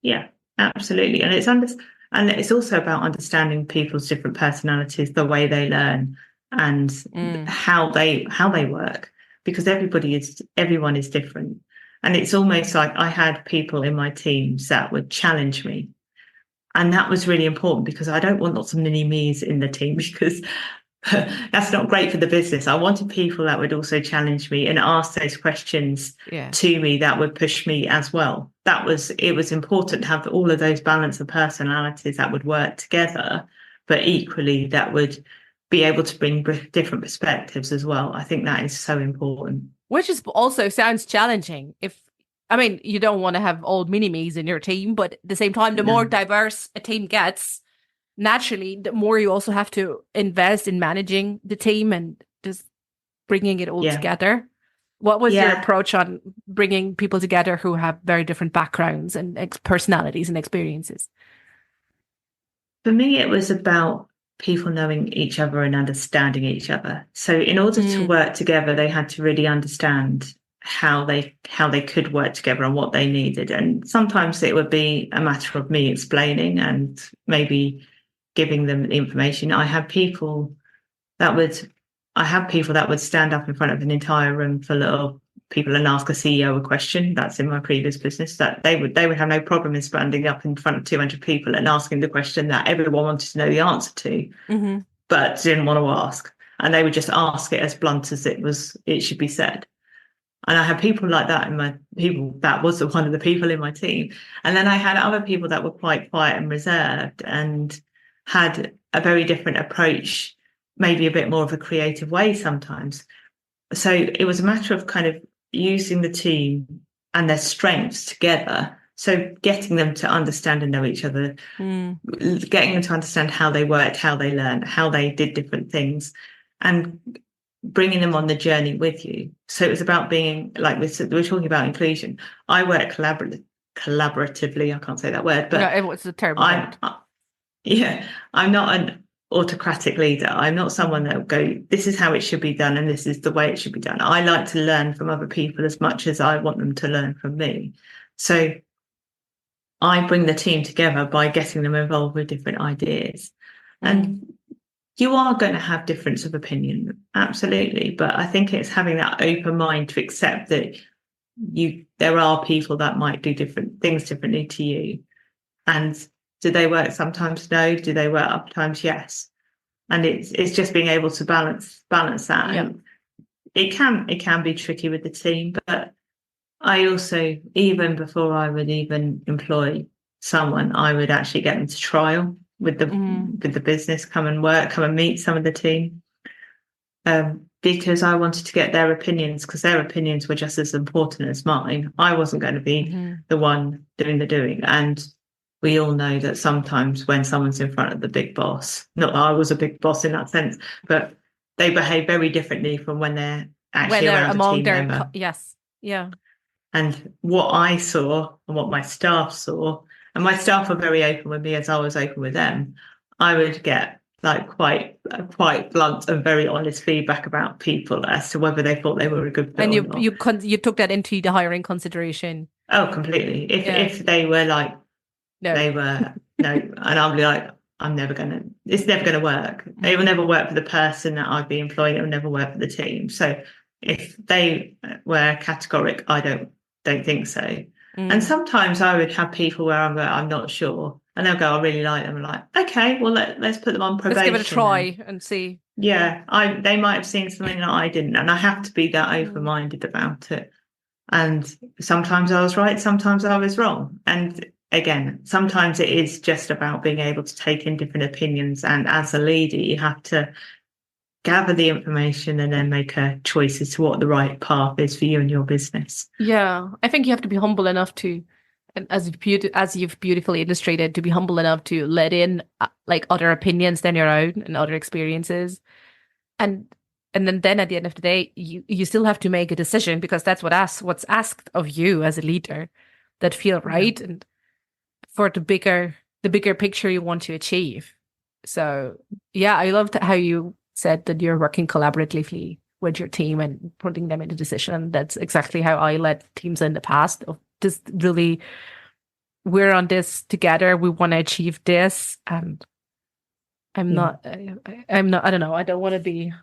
Yeah, absolutely. And it's also about understanding people's different personalities, the way they learn, and how they work, because everyone is different. And it's almost like I had people in my teams that would challenge me. And that was really important, because I don't want lots of mini me's in the team, because that's not great for the business. I wanted people that would also challenge me and ask those questions to me that would push me as well. It was important to have all of those balance of personalities that would work together, but equally that would be able to bring different perspectives as well. I think that is so important. Which is also sounds challenging. I mean, you don't want to have old mini-me's in your team, but at the same time, the more diverse a team gets, naturally, the more you also have to invest in managing the team and just bringing it all together. What was your approach on bringing people together who have very different backgrounds and personalities and experiences? For me, it was about people knowing each other and understanding each other. So in order to work together, they had to really understand how they could work together and what they needed. And sometimes it would be a matter of me explaining and maybe giving them the information. I had people that would stand up in front of an entire room full of people and ask a CEO a question. That's in my previous business, that they would have no problem in standing up in front of 200 people and asking the question that everyone wanted to know the answer to, but didn't want to ask. And they would just ask it as blunt as it should be said. And I had people like that that was one of the people in my team. And then I had other people that were quite quiet and reserved and had a very different approach, maybe a bit more of a creative way sometimes. So it was a matter of kind of using the team and their strengths together. So getting them to understand and know each other, getting them to understand how they worked, how they learned, how they did different things, and bringing them on the journey with you. So it was about being, like we're talking about inclusion. I work collaboratively. I can't say that word, but no, it's a terrible word. I'm not an autocratic leader. I'm not someone that will go, this is how it should be done and this is the way it should be done. I like to learn from other people as much as I want them to learn from me. So I bring the team together by getting them involved with different ideas. And you are going to have difference of opinion, absolutely. But I think it's having that open mind to accept that there are people that might do different things differently to you. And do they work sometimes? No. Do they work other times? Yes. And it's just being able to balance that. Yeah. And it can be tricky with the team, but I also, even before I would even employ someone, I would actually get them to trial with the business, come and meet some of the team, because I wanted to get their opinions, because their opinions were just as important as mine. I wasn't going to be the one doing the doing. And we all know that sometimes when someone's in front of the big boss, not that I was a big boss in that sense, but they behave very differently from when they're actually around a team member. Yes. Yeah. And what I saw and what my staff saw, and my staff were very open with me as I was open with them, I would get like quite blunt and very honest feedback about people as to whether they thought they were a good fit and or not. you took that into the hiring consideration. Oh, completely. If they were like, no, they were no, and I'll be like, it's never gonna work. It will never work for the person that I'd be employing. It will never work for the team. So if they were categoric, I don't think so. And sometimes I would have people where I'm not sure, and they'll go, I really like them. I'm like, okay, well let's put them on probation. Let's give it a try and see. Yeah, they might have seen something that I didn't, and I have to be that open-minded about it. And sometimes I was right, sometimes I was wrong. And again, sometimes it is just about being able to take in different opinions. And as a leader, you have to gather the information and then make a choice as to what the right path is for you and your business. Yeah, I think you have to be humble enough to, and as you've beautifully illustrated, to be humble enough to let in like other opinions than your own and other experiences. And then at the end of the day, you still have to make a decision, because that's what's asked of you as a leader, that feel right and for the bigger picture you want to achieve. So yeah, I loved how you said that you're working collaboratively with your team and putting them into decision. That's exactly how I led teams in the past. Of just really, we're on this together. We want to achieve this, and I'm not. I don't know. I don't want to be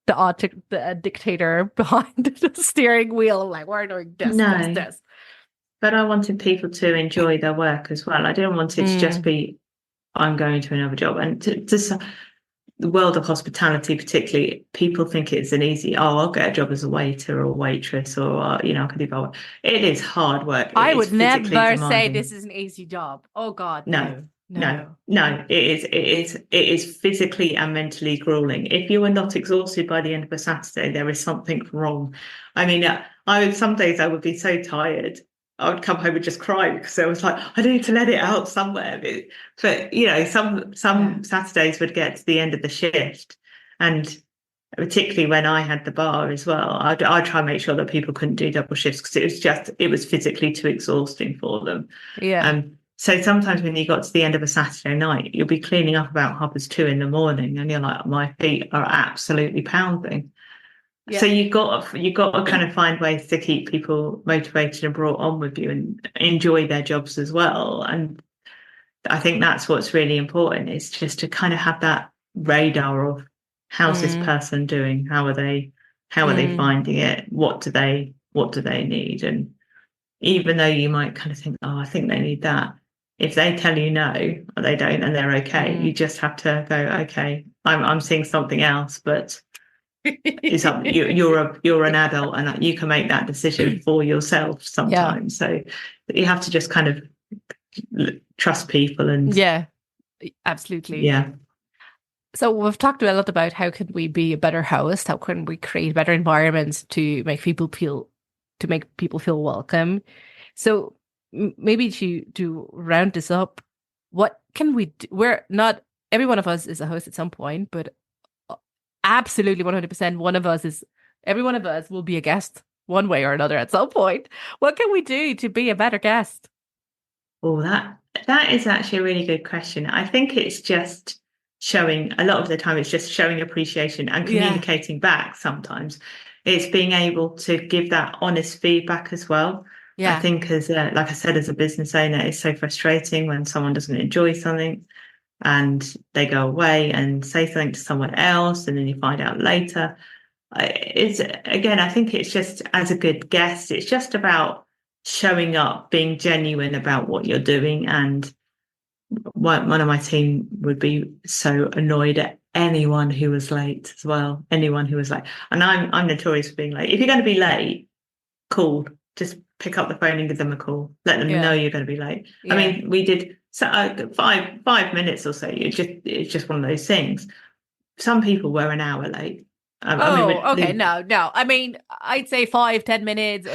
the dictator behind the steering wheel. Like, we're doing this. But I wanted people to enjoy their work as well. I didn't want it to just be, I'm going to another job. And to the world of hospitality, particularly, people think it's an easy, I'll get a job as a waiter or a waitress, or, I can do that. It is hard work. I would never say this is an easy job. Oh God, no. It is physically and mentally grueling. If you are not exhausted by the end of a Saturday, there is something wrong. I mean, some days I would be so tired I would come home and just cry because I was like, I need to let it out somewhere. But you know, some Saturdays would get to the end of the shift, and particularly when I had the bar as well, I'd try and make sure that people couldn't do double shifts because it was physically too exhausting for them. Yeah. So sometimes when you got to the end of a Saturday night, you'll be cleaning up about 2:30 in the morning, and you're like, my feet are absolutely pounding. Yeah. So you've got to kind of find ways to keep people motivated and brought on with you and enjoy their jobs as well. And I think that's what's really important, is just to kind of have that radar of how's this person doing? How are they finding it? What do they need? And even though you might kind of think, oh, I think they need that, if they tell you no, or they don't, and they're okay, you just have to go, okay, I'm seeing something else, but you're an adult and you can make that decision for yourself sometimes. So you have to just kind of trust people. And absolutely. Yeah. So we've talked a lot about how can we be a better host, how can we create better environments to make people feel welcome. So maybe to round this up, what can we do? We're not, every one of us is a host at some point, but absolutely 100% every one of us will be a guest one way or another at some point. What can we do to be a better guest? Oh, that is actually a really good question. I think it's just showing, a lot of the time it's just showing appreciation and communicating back. Sometimes it's being able to give that honest feedback as well. I think like I said, as a business owner, it's so frustrating when someone doesn't enjoy something and they go away and say something to someone else, and then you find out later. I think it's just, as a good guest, it's just about showing up, being genuine about what you're doing. And one of my team would be so annoyed at anyone who was late as well. Anyone who was late, and I'm notorious for being late. If you're going to be late, call. Just pick up the phone and give them a call. Let them know you're going to be late. I mean, we did 5 minutes or so. It's just one of those things. Some people were an hour late. Okay. No. I mean, I'd say 5-10 minutes.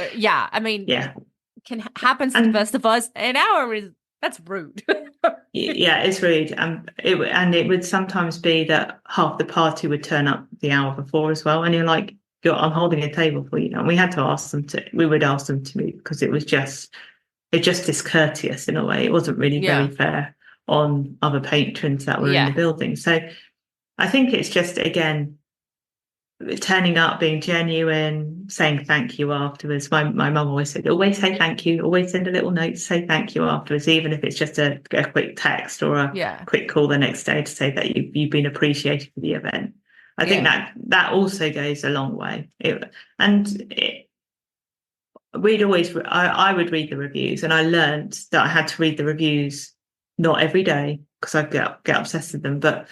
Can happens to the best of us. An hour that's rude. It's rude. It would sometimes be that half the party would turn up the hour before as well, and you're like, I'm holding a table for you now. And we would ask them to move because it was just discourteous in a way. It wasn't really very fair on other patrons that were in the building. So I think it's just, again, turning up, being genuine, saying thank you afterwards. My mum always said, always say thank you, always send a little note to say thank you afterwards, even if it's just a quick text or a quick call the next day to say that you've been appreciated for the event. I think that also goes a long way. I would read the reviews, and I learned that I had to read the reviews not every day because I get obsessed with them, but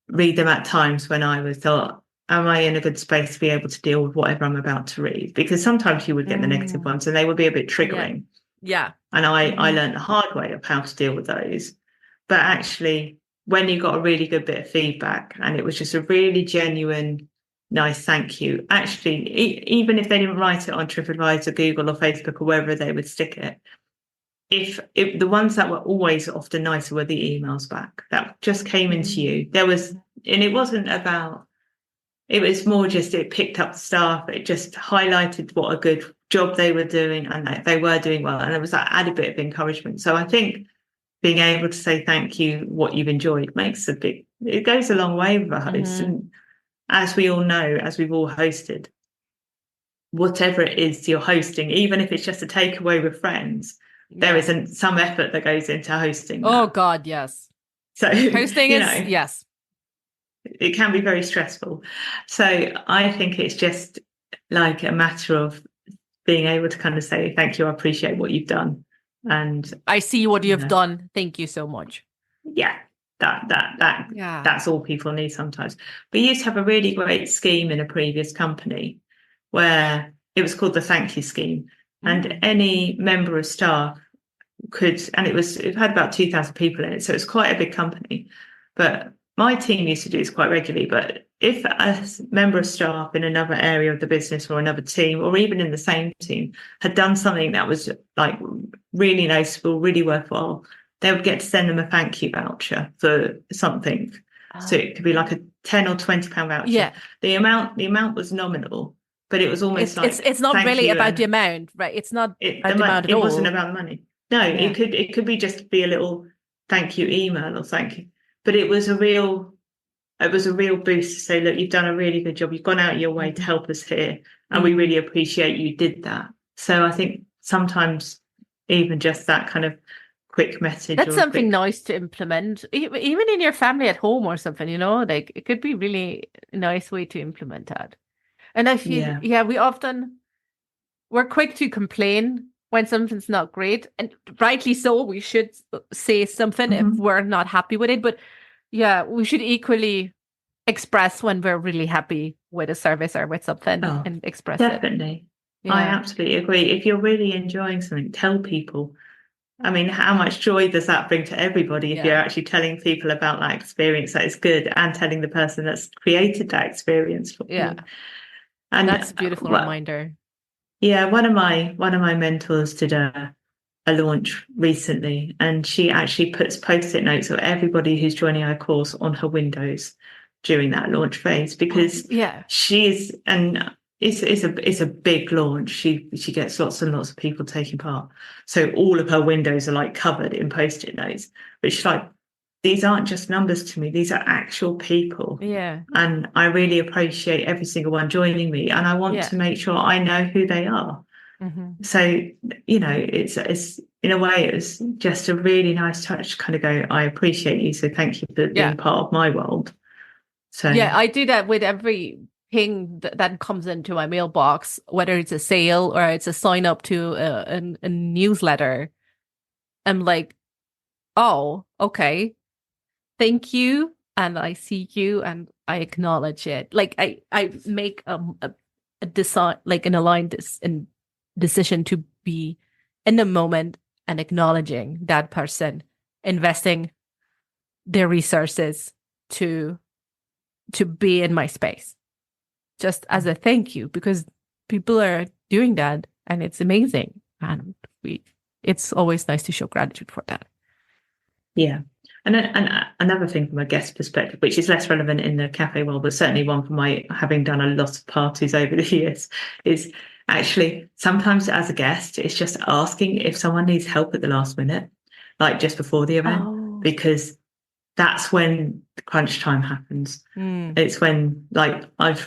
read them at times when I was thought, am I in a good space to be able to deal with whatever I'm about to read? Because sometimes you would get the negative ones and they would be a bit triggering. And I learned the hard way of how to deal with those. But actually, when you got a really good bit of feedback and it was just a really genuine, nice thank you, actually, even if they didn't write it on TripAdvisor, Google or Facebook or wherever they would stick it, if the ones that were always often nicer were the emails back that just came into you, it wasn't about, it was more just, it picked up the staff, it just highlighted what a good job they were doing and that they were doing well, and it was that added bit of encouragement. So I think being able to say thank you, what you've enjoyed, it goes a long way with a host. And as we all know, as we've all hosted, whatever it is you're hosting, even if it's just a takeaway with friends, there isn't some effort that goes into hosting that. Oh God, yes. So hosting is yes. It can be very stressful. So I think it's just like a matter of being able to kind of say, thank you, I appreciate what you've done. And I see what you've done. Thank you so much. Yeah, that's all people need sometimes. We used to have a really great scheme in a previous company where it was called the thank you scheme. And any member of staff could, and it had about 2,000 people in it. So it's quite a big company. But my team used to do this quite regularly, but if a member of staff in another area of the business or another team, or even in the same team, had done something that was like really noticeable, really worthwhile, they would get to send them a thank you voucher for something. So it could be like a £10 or £20 voucher. Yeah. The amount was nominal, but it was almost it's not really about the amount, right? It's not about the amount at all. It wasn't about the money. No, Yeah. it could be just be a little thank you email or thank you. But it was a real boost to say, look, you've done a really good job. You've gone out your way to help us here, and we really appreciate you did that. So I think sometimes even just that kind of quick message. That's something nice to implement, even in your family at home or something, you know, like it could be really a nice way to implement that. And I feel, we're quick to complain when something's not great, and rightly so. We should say something if we're not happy with it, but yeah, we should equally express when we're really happy with a service or with something and express it. Definitely. Yeah. I absolutely agree. If you're really enjoying something, tell people. I mean, how much joy does that bring to everybody if you're actually telling people about that experience that is good, and telling the person that's created that experience for you. And that's a beautiful reminder. Yeah, one of my mentors did a launch recently, and she actually puts post-it notes of everybody who's joining our course on her windows during that launch phase, because she's, and it's a big launch. She gets lots and lots of people taking part, so all of her windows are like covered in post-it notes. But she's like, these aren't just numbers to me; these are actual people. Yeah, and I really appreciate every single one joining me, and I want to make sure I know who they are. So, you know, it's in a way, it was just a really nice touch to kind of go, I appreciate you, so thank you for being part of my world. So I do that with every thing that comes into my mailbox, whether it's a sale or it's a sign up to a newsletter. I'm like, oh, okay, thank you, and I see you, and I acknowledge it. Like I make a design, like an aligned decision to be in the moment and acknowledging that person, investing their resources to be in my space, just as a thank you, because people are doing that and it's amazing, and it's always nice to show gratitude for that. Yeah. And another thing from a guest perspective, which is less relevant in the cafe world, but certainly one from my having done a lot of parties over the years, is actually sometimes as a guest, it's just asking if someone needs help at the last minute, like just before the event, because that's when the crunch time happens. It's when, like, I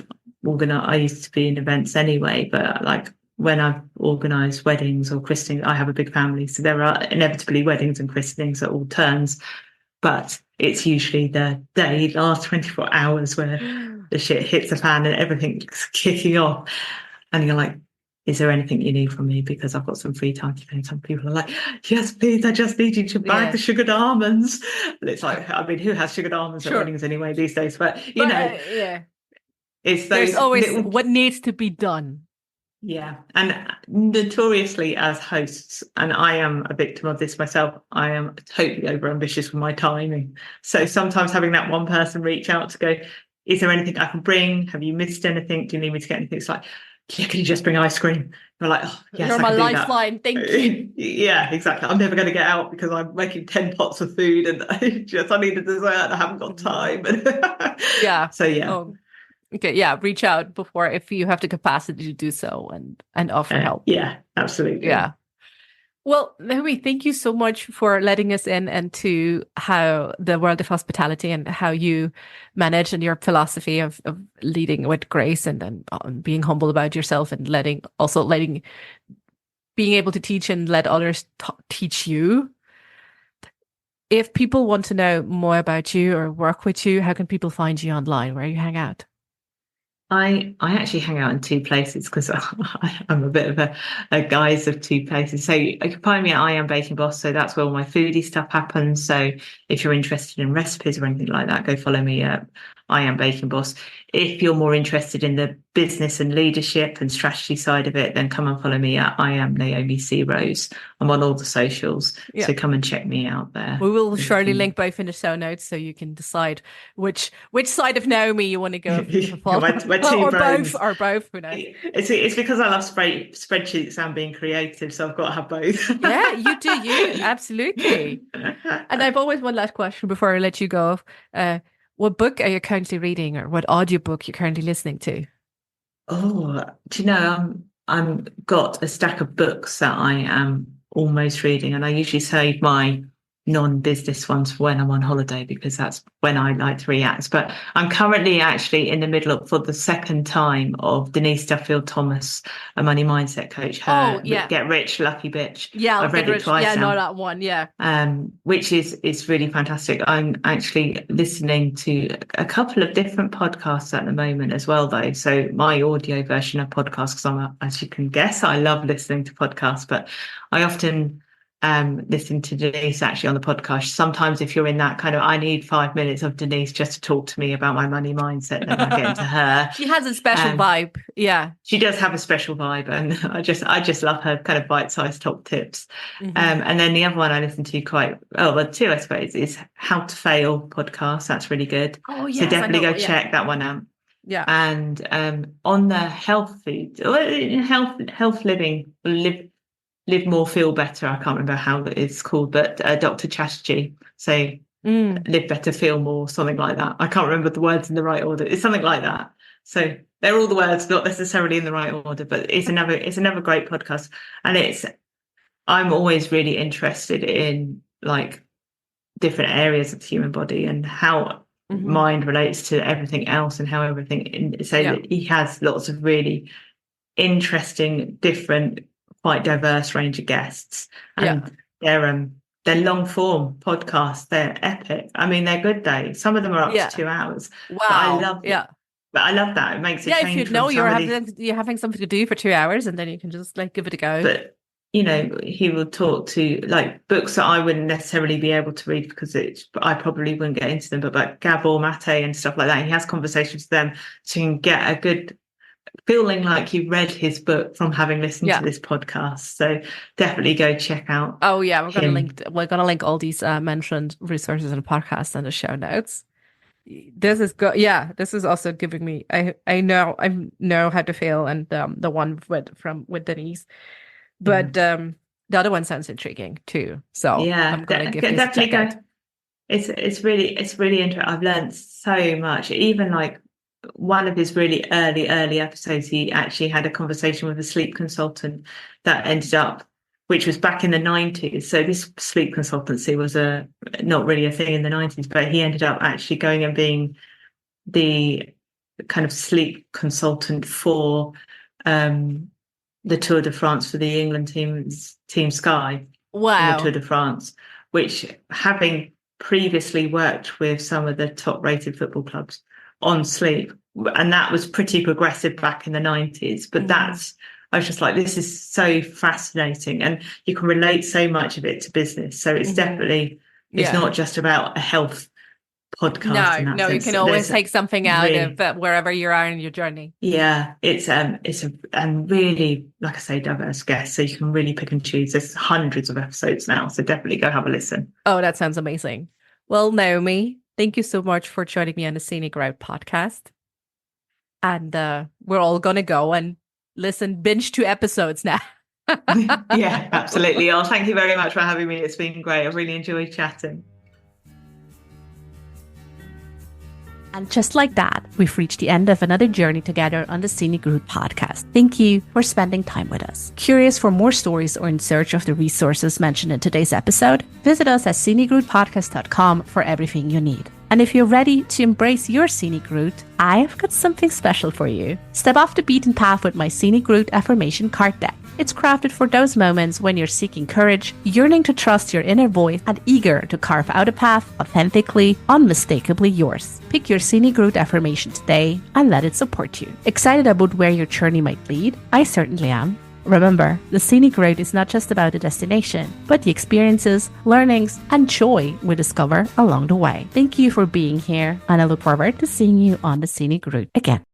used to be in events anyway, but like when I've organised weddings or christenings, I have a big family, so there are inevitably weddings and christenings at all turns. But it's usually the last 24 hours where the shit hits the fan and everything's kicking off. And you're like, is there anything you need from me? Because I've got some free time today. And some people are like, yes, please, I just need you to bag the sugared almonds. And it's like, I mean, who has sugared almonds at weddings anyway these days? But, you know, it's those, there's always what needs to be done. Yeah. And notoriously as hosts, and I am a victim of this myself, I am totally overambitious with my timing. So sometimes having that one person reach out to go, is there anything I can bring? Have you missed anything? Do you need me to get anything? It's like, yeah, can you just bring ice cream? We're like, oh, yes, you're my lifeline. Thank you. Yeah, exactly. I'm never going to get out because I'm making 10 pots of food and I need a dessert. I haven't got time. Yeah. So, yeah. Oh. Okay, yeah, reach out before if you have the capacity to do so, and offer help. Yeah, absolutely. Yeah. Well, Naomi, thank you so much for letting us in and to how the world of hospitality and how you manage, and your philosophy of leading with grace and being humble about yourself, and being able to teach and let others teach you. If people want to know more about you or work with you, how can people find you online? Where you hang out? I actually hang out in two places because I'm a bit of a guise of two places. So you can find me at I Am Baking Boss. So that's where all my foodie stuff happens. So if you're interested in recipes or anything like that, go follow me at I Am Baking Boss. if you're more interested in the business and leadership and strategy side of it, then come and follow me at I am Naomi C. Rose. I'm on all the socials, so come and check me out there. We will surely link both in the show notes so you can decide which side of Naomi you want to go for. my two or brains. both, who knows? It's because I love spreadsheets and being creative, so I've got to have both. Yeah, you do, absolutely. And I've always one last question before I let you go. What book are you currently reading, or what audiobook you're currently listening to? Oh, do you know, I'm got a stack of books that I am almost reading, and I usually save my non-business ones for when I'm on holiday, because that's when I like to react. But I'm currently actually in the middle of, for the second time, of Denise Duffield Thomas, a money mindset coach. Her Get Rich, Lucky Bitch. Yeah, I've read it twice. Yeah, now. no, that one. Yeah. Which is really fantastic. I'm actually listening to a couple of different podcasts at the moment as well, though. So my audio version of podcasts, because as you can guess, I love listening to podcasts, but I often listen to Denise actually on the podcast. Sometimes if you're in that kind of, I need 5 minutes of Denise just to talk to me about my money mindset, then I get into her. She has a special vibe. Yeah. She does have a special vibe, and I just love her kind of bite-sized top tips. And then the other one I listen to two, I suppose, is How to Fail podcast. That's really good. Oh, yes, so definitely go check that one out. Yeah. And on the health food, health living, Live More, Feel Better. I can't remember how it's called, but Dr. Chatterjee. So Live Better, Feel More, something like that. I can't remember the words in the right order. It's something like that. So they're all the words, not necessarily in the right order, but it's another great podcast. And I'm always really interested in like different areas of the human body and how mind relates to everything else, and how everything. That he has lots of really interesting, different, quite diverse range of guests, and they're long form podcasts. They're epic. I mean, they're good days. Some of them are up to 2 hours. Wow. But I love that. It makes it change. If you know you're having something to do for 2 hours, and then you can just like give it a go. But he will talk to like books that I wouldn't necessarily be able to read because I probably wouldn't get into them. But like Gabor Mate and stuff like that, he has conversations with them, so you can get a good feeling like you read his book from having listened to this podcast. So definitely go check out. Oh yeah, we're gonna link all these mentioned resources and podcasts in the show notes. This is also giving me I know how to feel, and the one with Denise, but the other one sounds intriguing too. So I'm gonna give this a check out. It's really interesting. I've learned so much. Even like one of his really early episodes, he actually had a conversation with a sleep consultant that ended up, which was back in the 90s. So this sleep consultancy was not really a thing in the 90s, but he ended up actually going and being the kind of sleep consultant for the Tour de France for the England Team Sky. Wow. The Tour de France, which, having previously worked with some of the top rated football clubs on sleep, and that was pretty progressive back in the 90s, but I was just like, this is so fascinating, and you can relate so much of it to business. So it's definitely, it's not just about a health podcast. No, you can always take something out of wherever you are in your journey. Yeah, and really, like I say, diverse guests, so you can really pick and choose. There's hundreds of episodes now, so definitely go have a listen. Oh, that sounds amazing. Well, Naomi, thank you so much for joining me on the Scenic Route podcast. And we're all going to go and binge 2 episodes now. Yeah, absolutely. Oh, thank you very much for having me. It's been great. I've really enjoyed chatting. And just like that, we've reached the end of another journey together on the Scenic Route podcast. Thank you for spending time with us. Curious for more stories or in search of the resources mentioned in today's episode? Visit us at scenicroutepodcast.com for everything you need. And if you're ready to embrace your scenic route, I've got something special for you. Step off the beaten path with my Scenic Route affirmation card deck. It's crafted for those moments when you're seeking courage, yearning to trust your inner voice, and eager to carve out a path authentically, unmistakably yours. Pick your Scenic Route affirmation today and let it support you. Excited about where your journey might lead? I certainly am. remember, the Scenic Route is not just about the destination, but the experiences, learnings, and joy we discover along the way. Thank you for being here, and I look forward to seeing you on the Scenic Route again.